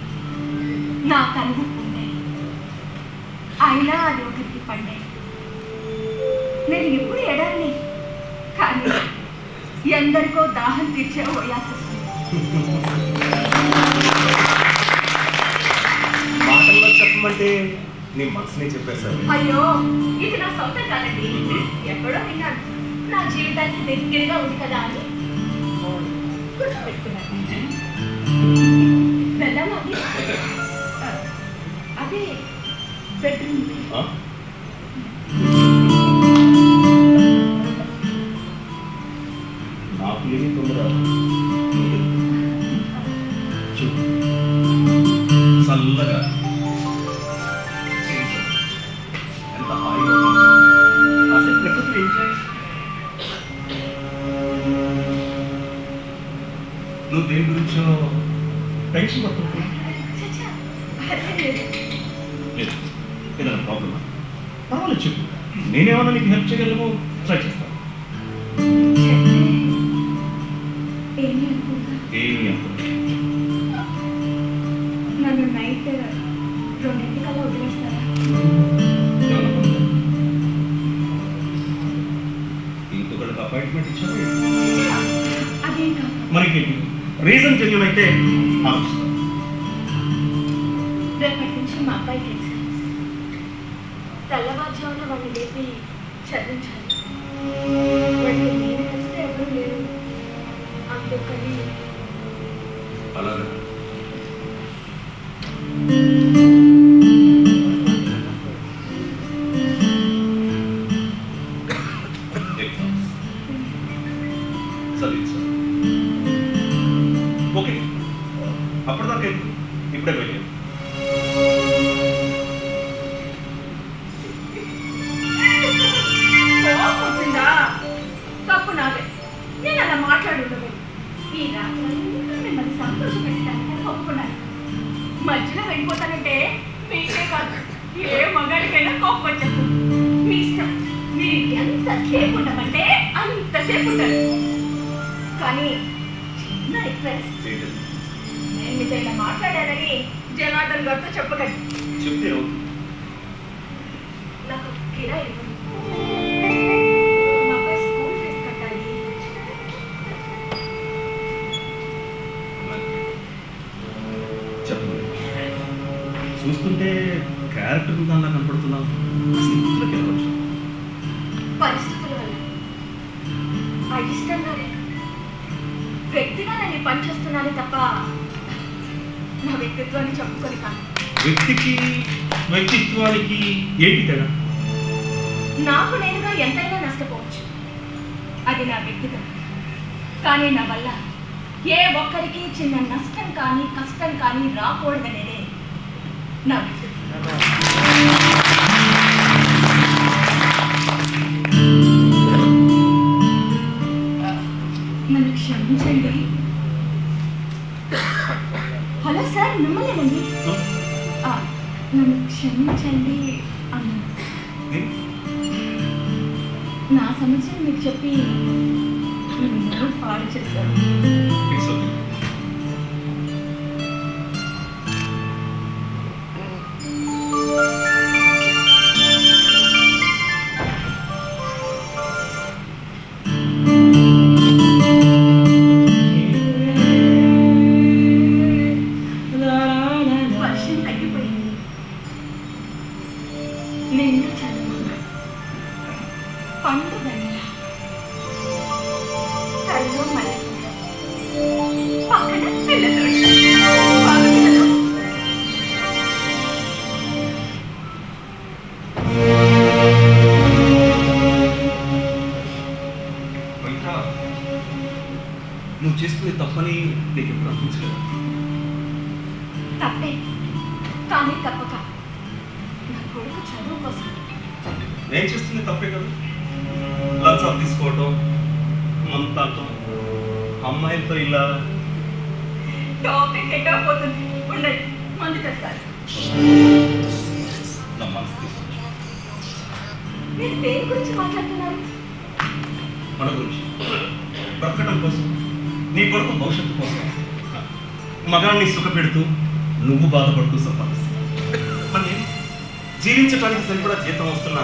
నా కనుగు ఉండే, అయినా అది ఒకరికి పండే. నేను ఎప్పుడు ఎడాన్ని, కానీ ఎందరికో దాహం తీర్చే ఓయాసిస్తుంది. మాటల్లో చెప్పమంటే నీ మనసునే చెప్పేశాను. అయ్యో, ఇది నా సొంతం కాదండి, ఎక్కడో విన్నాను. నా జీవితానికి దగ్గరగా ఉంది కదా అని గుర్తుపెట్టుకున్నాను. వెళ్దామా అది? అదే బెడ్రూమ్. ఆ? నాకు లేని తొందర చూడు, చల్లగా ఎంత హాయిగా ఉంది. కాసేపు ప్రకృతిని ఎంజాయ్. నువ్వు దేని గురించో టెన్షన్ పడుతున్నావు. చచ్చా, అదే లేదు. లేదు, ఏదైనా ప్రాబ్లమా? పర్వాలేదు చెప్పు, నేనేమన్నా నీకు హెల్ప్ చేయగలను, ట్రై చేస్తాను. చెప్తే ఏమీ అనుకుంటా. ఏమి అనుకోండి. నన్ను నైట్ 2:00కల్లా వదిలేస్తారా? ఇంకొకరికి అపాయింట్మెంట్ ఇచ్చారు. అదేం కాదు. మనకి రీజన్ జెన్యూన్ అయితే ఆలోచిస్తాం. రేపటి నుంచి మా అబ్బాయికి ఎగ్జామ్స్. తెల్లవారుజామున వాడిని లేపి చదివించాలి. వాడికి నేను కలిస్తే ఎవరు లేరు, అందుకని అలాగే ఎగ్జామ్స్ చదివించాలి. ఓకే, అప్పటిదాకా ఇప్పుడే వెళ్ళాను. కోపం వచ్చిందా? తప్పు నాదే, నేను అలా మాట్లాడుండదు. ఈ రాత్రి మిమ్మల్ని సంతోషపెట్టడానికి ఒప్పుకున్నాను. మధ్యలో వెళ్ళిపోతానంటే మీకే కాదు, ఏ మగాడికైనా కోపం వచ్చేస్తుంది. మీ ఇష్టం, మీరు ఎంతసేపు ఉండమంటే అంతసేపు ఉంటారు. కానీ చిన్న రిక్వెస్ట్, నేను మీ దగ్గర జనార్దన్ గారితో చెప్పకండి. చెప్తే అవుతుంది. నాకు కిరాయి ఇవ్వండి. మా అబ్బాయి స్కూల్ ఫీజు కట్టాలి. చెప్పండి. చూస్తుంటే క్యారెక్టర్ ఉందా కనపడుతున్నావు. అసలు ఇంట్లోకి వెళ్ళవచ్చు. పరిస్థితుల వల్ల అయిష్టంగానే వ్యక్తిగా నేను ఈ పని చేస్తున్నాను తప్ప నా వ్యక్తిత్వాన్ని చెప్పుకొని కాదు. వ్యక్తికి వ్యక్తిత్వానికి ఏంటి తేడా? నాకు నేనుగా ఎంతైనా నష్టపోవచ్చు, అది నా వ్యక్తిగతం. కానీ నా వల్ల ఏ ఒక్కరికి చిన్న నష్టం కానీ కష్టం కానీ రాకూడదనేదే నా వ్యక్తిత్వం. నన్ను క్షమించండి. హలో సార్, మిమ్మల్నేనండి. నన్ను క్షమించండి అన్నాను. నా సమస్యను మీకు చెప్పి నన్ను పాడు చేశారు. It's okay. వర్షం తగ్గిపోయింది. నిండు చదువు పండుగ కళ్ళు మల్లెపూలు పక్కన పిల్లతోటి బాగుందా? పవిత్ర, నువ్వు చేస్తుంది తప్పని నీకు ఎప్పుడు అనిపించలేదు? తప్పే, కానీ తప్పక నా కొడుకు చదువు కోసం. నేను చేస్తుంది తప్పే కదా. లంచాలు తీసుకోవటం, మంతాటం, అమ్మాయిలతో ఇలా. టాపిక్ ఎట్టా పోతుంది. ఉండండి, మందు తెస్తారు. నా మనసు తీసుకొచ్చు. మీరు దేని గురించి మాట్లాడుతున్నారు? మన గురించి బ్రతకడం కోసం, నీ కొడుకు భవిష్యత్తు కోసం, మగాన్ని సుఖపెడుతూ నువ్వు బాధపడుతూ సంపాదిస్తావు. జీవించడానికి సరిపడా జీతం వస్తున్నా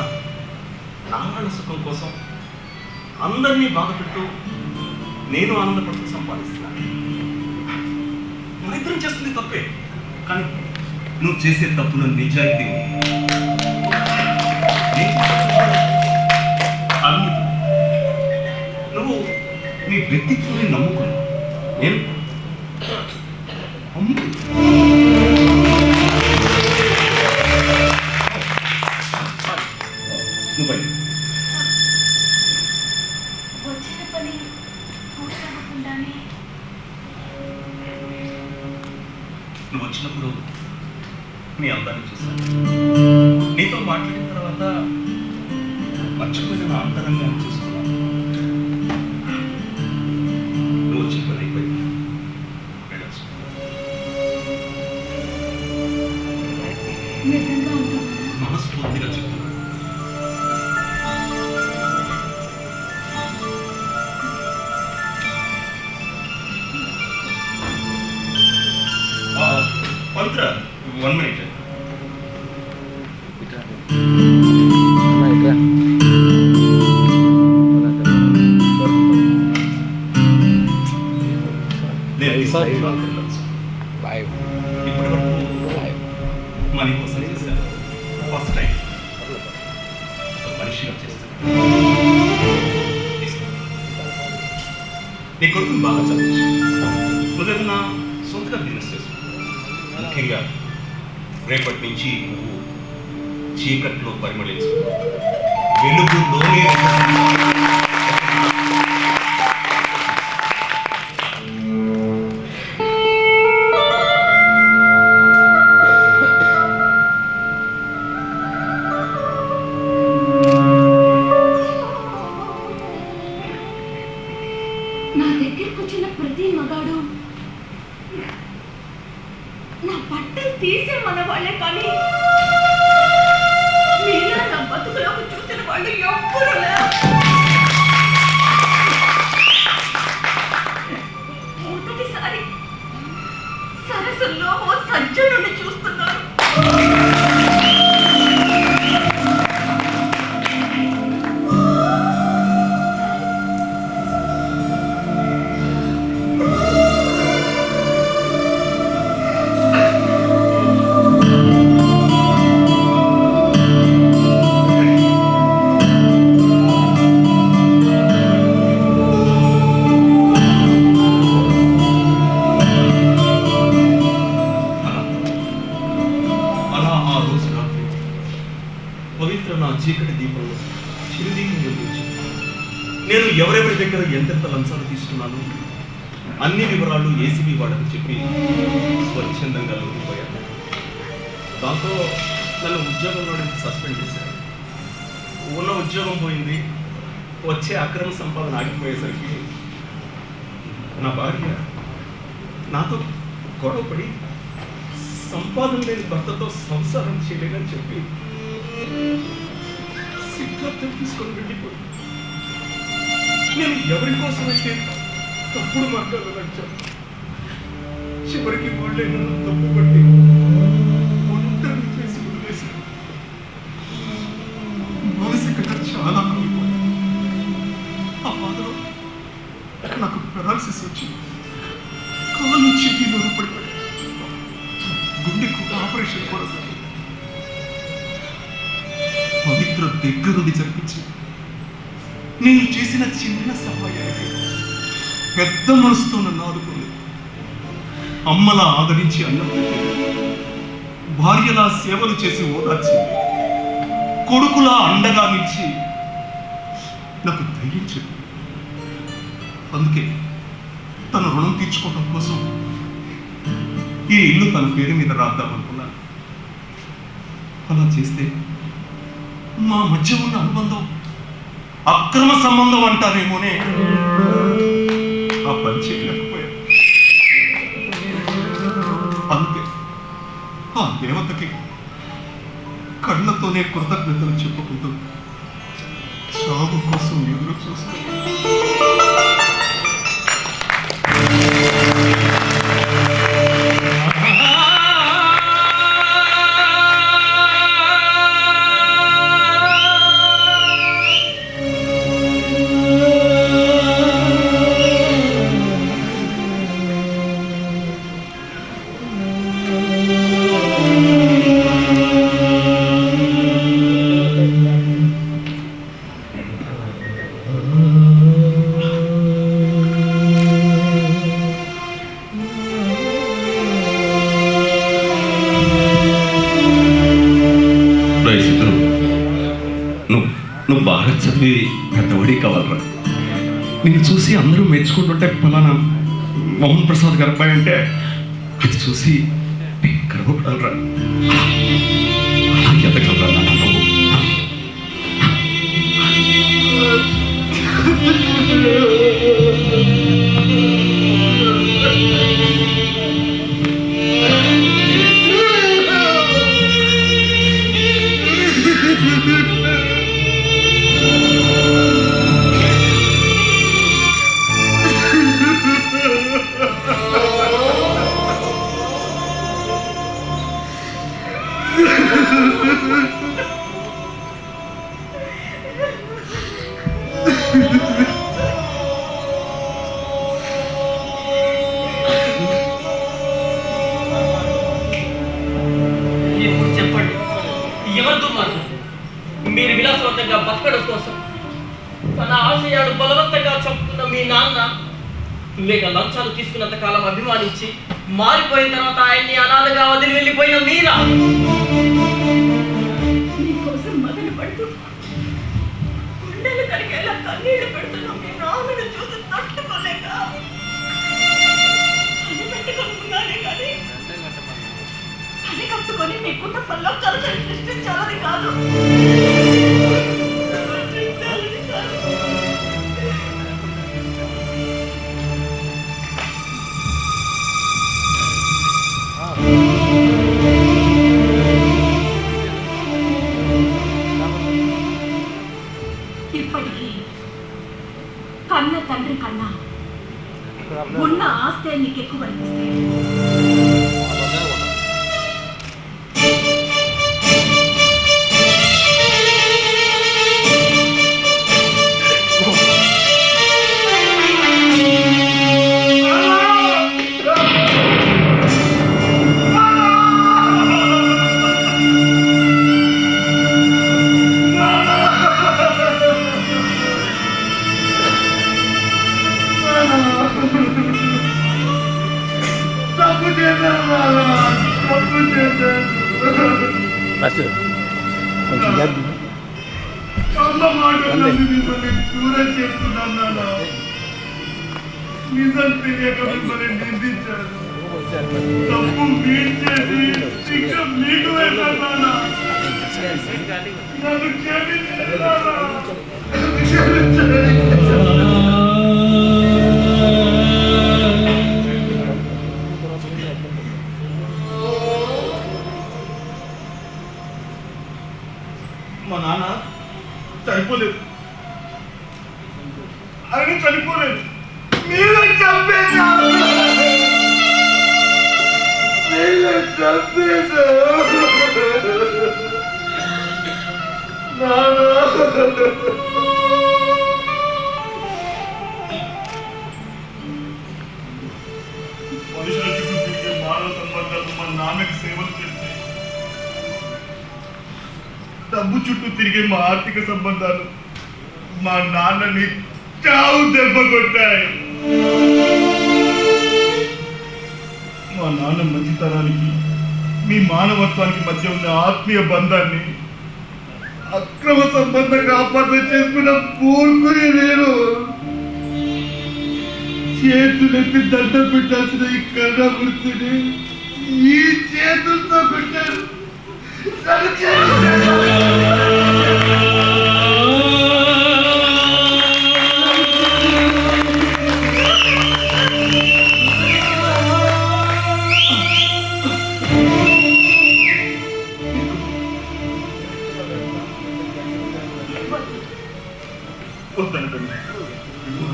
నాన్న సుఖం కోసం అందరినీ బాధ పెడుతూ నేను ఆనందపడుతూ సంపాదిస్తున్నాను. మన ఇద్దరం చేస్తుంది తప్పే, కానీ నువ్వు చేసే తప్పులో నిజాయితీ అవినీతి. నువ్వు నీ వ్యక్తిత్వాన్ని నమ్ముకున్నావు, నేను వచ్చిన పని పూర్తవకుండానే నువ్వు వచ్చినప్పుడు నీ అందాన్ని చూశాను. నీతో మాట్లాడిన తర్వాత మర్చిపోయిన నా అంతరంగాన్ని చూసుకున్నాను. నువ్వు వచ్చిన పని అయిపోయింది, వెళ్ళచ్చు. నిజంగా అంటున్నారా? మనస్ఫూర్తిగా చెప్తున్నాను. పవిత్ర, 1 minute. ఇప్పటి వరకు మనీ కోసం చేశాను. ఫస్ట్ టైం మనిషిగా చేస్తాను. నీ కొడుకుని బాగా చదివించు. నువ్వేమన్నా సొంతగా బిజినెస్ చేసుకో. ముఖ్యంగా రేపటి నుంచి నువ్వు చీకట్లో పరిమళించు, వెలుగులోనే. నా దగ్గరకు వచ్చిన ప్రతి మగాడు నా బట్టలు తీసే మన వాళ్ళే, కానీ మీలా నా బతుకులోకి చూసిన వాళ్ళు ఎప్పుడూ లేరు. మొదటిసారి సరస్సుల్లో ఓ సజ్జనుడిని చూస్తున్నాను. అలా ఆ రోజు రాత్రి పవిత్ర నా చీకటి దీపంలో చిరుదీపం వెలిగించి నేను ఎవరెవరి దగ్గర ఎంతెంత లంచాలు తీసుకున్నాను అన్ని వివరాలు ఏసీబీ వాళ్ళకి చెప్పి స్వచ్ఛందంగా లొంగిపోయాను. దాంతో నన్ను ఉద్యోగంలో నుంచి సస్పెండ్ చేశారు. ఉన్న ఉద్యోగం పోయింది, వచ్చే అక్రమ సంపాదన ఆగిపోయేసరికి నా భార్య నాతో గొడవపడి సంపాదన లేని భర్తతో సంసారం చేయలేదని చెప్పి సిద్ధార్థం తీసుకొని వెళ్ళిపోయి నేను ఎవరి కోసమైతే తప్పుడు మార్గాలు నడిచాను, చివరికి వాళ్ళే నన్ను తప్పుపట్టి ఒంటరి చేసి వదిలేశాను. మానసికంగా చాలా కోల్పోయాను. ఆ బాధలో నాకు పెరాలసిస్ వచ్చి కాలు చెయ్యి నొరపడిపోయాను. గుండెకు ఆపరేషన్ కూడా జరిగింది. పవిత్ర దగ్గరుండి జరిపించి నేను చేసిన చిన్న సహాయానికి పెద్ద మనసుతో నన్ను ఆదుకుంది. అమ్మలా ఆదరించి అన్నం పెట్టింది, భార్యలా సేవలు చేసి ఓదార్చింది, కొడుకులా అండగా నిలిచి నాకు ధైర్యం చెప్పింది. అందుకే తన రుణం తీర్చుకోవడం కోసం ఈ ఇల్లు తన పేరు మీద రాద్దామనుకున్నాను. అలా చేస్తే మా మధ్య ఉన్న అనుబంధం అక్రమ సంబంధం అంటారేమోనే ఆ పని చేయలేకపోయాను. అందుకే ఆ దేవతకి కళ్ళతోనే కృతజ్ఞతలు చెప్పుకుంటూ చావు కోసం ఎదురు చూస్తాను. నువ్వు బాగా చదివి పెద్దవాడి కావాలరా. నేను చూసి అందరూ మెచ్చుకుంటుంటే ఫలానా మోహన్ ప్రసాద్ గారి అబ్బాయి అంటే అది చూసి గర్వపడాలరా. ఎదగలరా నువ్వు. ఇప్పుడు చెప్పండి, ఎవరితో మాట్లాడు? మీరు విలాసవంతంగా బతకడం కోసం తన ఆశయాలు బలవంతంగా చంపుతున్న మీ నాన్న, లేక లంచాలు తీసుకున్నంత కాలం అభిమానించి మారిపోయిన తర్వాత ఆయన్ని అనాథగా వదిలి వెళ్ళిపోయిన మీరా? నీకోసం మొదలు పడుతూ గుండెలు కరిగేలా కన్నీళ్లు పెడుతున్న మీ నాన్నను చూసి తట్టుకోలేక పని పెట్టుకున్నానే కానీ పని కట్టుకొని మీ కుటుంబంలో చలచని సృష్టించాలని కాదు. ఇప్పటికీ కన్న తండ్రి కన్నా ఉన్న ఆస్తే నీకు ఎక్కువ అనిపిస్తాయి. బస్సు కొంచెం గ్యాప్ అమ్మ మాటలు మిమ్మల్ని దూరం చేస్తున్నాను నాన్న. నిజం తెలియక మిమ్మల్ని నిందించాను. తప్పు మీరు చేసి శిక్ష మీకు వేశాను నాన్న. నన్ను క్షమించండి నాన్న. క్షమించండి. మా నాన్న చనిపోలేదు. ఆయన చనిపోలేదు, మీరే చంపేశారు. మీరే చంపేశారు మనుషుల చుట్టూ తిరిగే మానవ సంబంధాలు మా నాన్నకి సేవలు చేస్తే, డబ్బు చుట్టూ తిరిగే మా ఆర్థిక సంబంధాలు మా నాన్నని చావు దెబ్బ కొట్టాయి. మా నాన్న మంచితనానికి మీ మానవత్వానికి మధ్య ఉన్న ఆత్మీయ బంధాన్ని అక్రమ సంబంధంగా అపార్థం చేసుకున్న పూర్కుని నేను చేతులెత్తి దండ పెట్టాల్సిన ఈ కర్ర వృత్తిని ఈ చేతులతో పెట్టారు.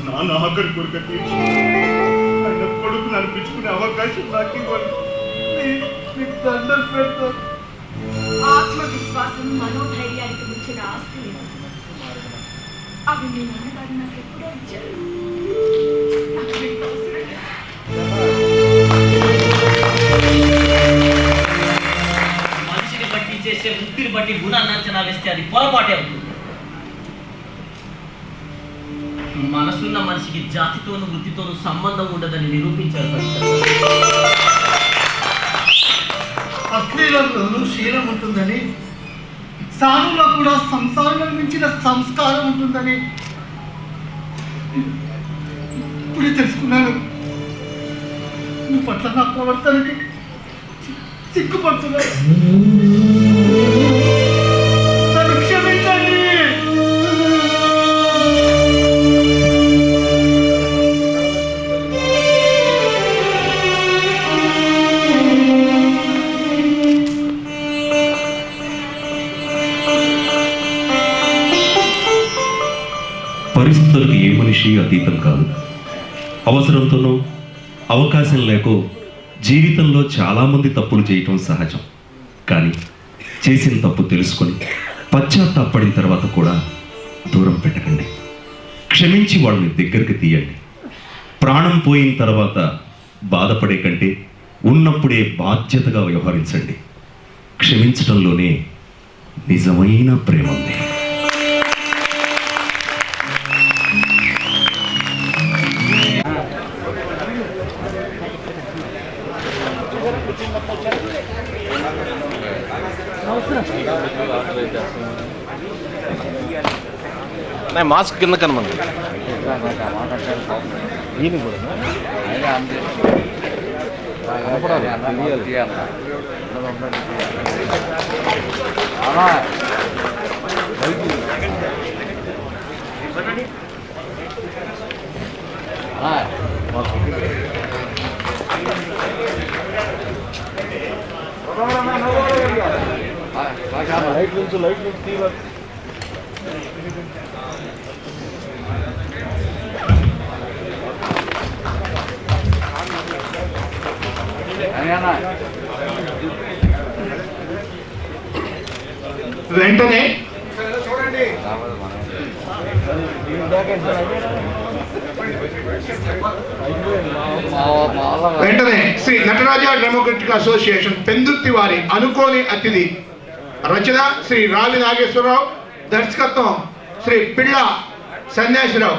నాన్న ఆఖరి కోరిక తీర్చి ఆయన కొడుకుని అనిపించుకునే అవకాశం నాకు ఇవ్వండి. మీకు దండం పెడతాను. ఆత్మవిశ్వాసం మనోధైర్యానికి మించిన ఆస్తి లేదు. అవి మీ నాన్నగారు నాకు ఎప్పుడో ఇచ్చారు. నాకు వీటికి అవసరం లేదు. మనిషిని బట్టి చేసే వృత్తిని బట్టి గుణాన్ని అంచనా వేస్తే అది పొరపాటే అవుతుంది. మనసున్న మనిషికి జాతితోనూ వృత్తితోనూ సంబంధం ఉండదని నిరూపించారు. అశ్లీలంలోనూ శీలం ఉంటుందని, సానులో కూడా సంసారంలో మించిన సంస్కారం ఉంటుందని ఇప్పుడే తెలుసుకున్నాను. నీ పట్ల నా ప్రవర్తనకి సిగ్గుపడుతున్నాను. నన్ను క్షమించండి. పరిస్థితులకు ఏ మనిషి అతీతం కాదు. అవసరంతోనో అవకాశం లేకో జీవితంలో చాలామంది తప్పులు చేయటం సహజం. కానీ చేసిన తప్పు తెలుసుకొని పశ్చాత్తాపడిన తర్వాత కూడా దూరం పెట్టకండి. క్షమించి వాళ్ళని దగ్గరికి తీయండి. ప్రాణం పోయిన తర్వాత బాధపడే కంటే ఉన్నప్పుడే బాధ్యతగా వ్యవహరించండి. క్షమించడంలోనే నిజమైన ప్రేమ ఉంది. మాస్క్ కింద కనమంది ఈయన కూడా లైట్ నుంచి తీవ వెంటనే వెంటనే శ్రీ నటరాజ డెమోక్రటిక్ అసోసియేషన్ పెందుర్తి వారి అనుకోని అతిథి, రచన శ్రీ రావి నాగేశ్వరరావు, దర్శకత్వం శ్రీ పిళ్ళ సన్యాసిరావు.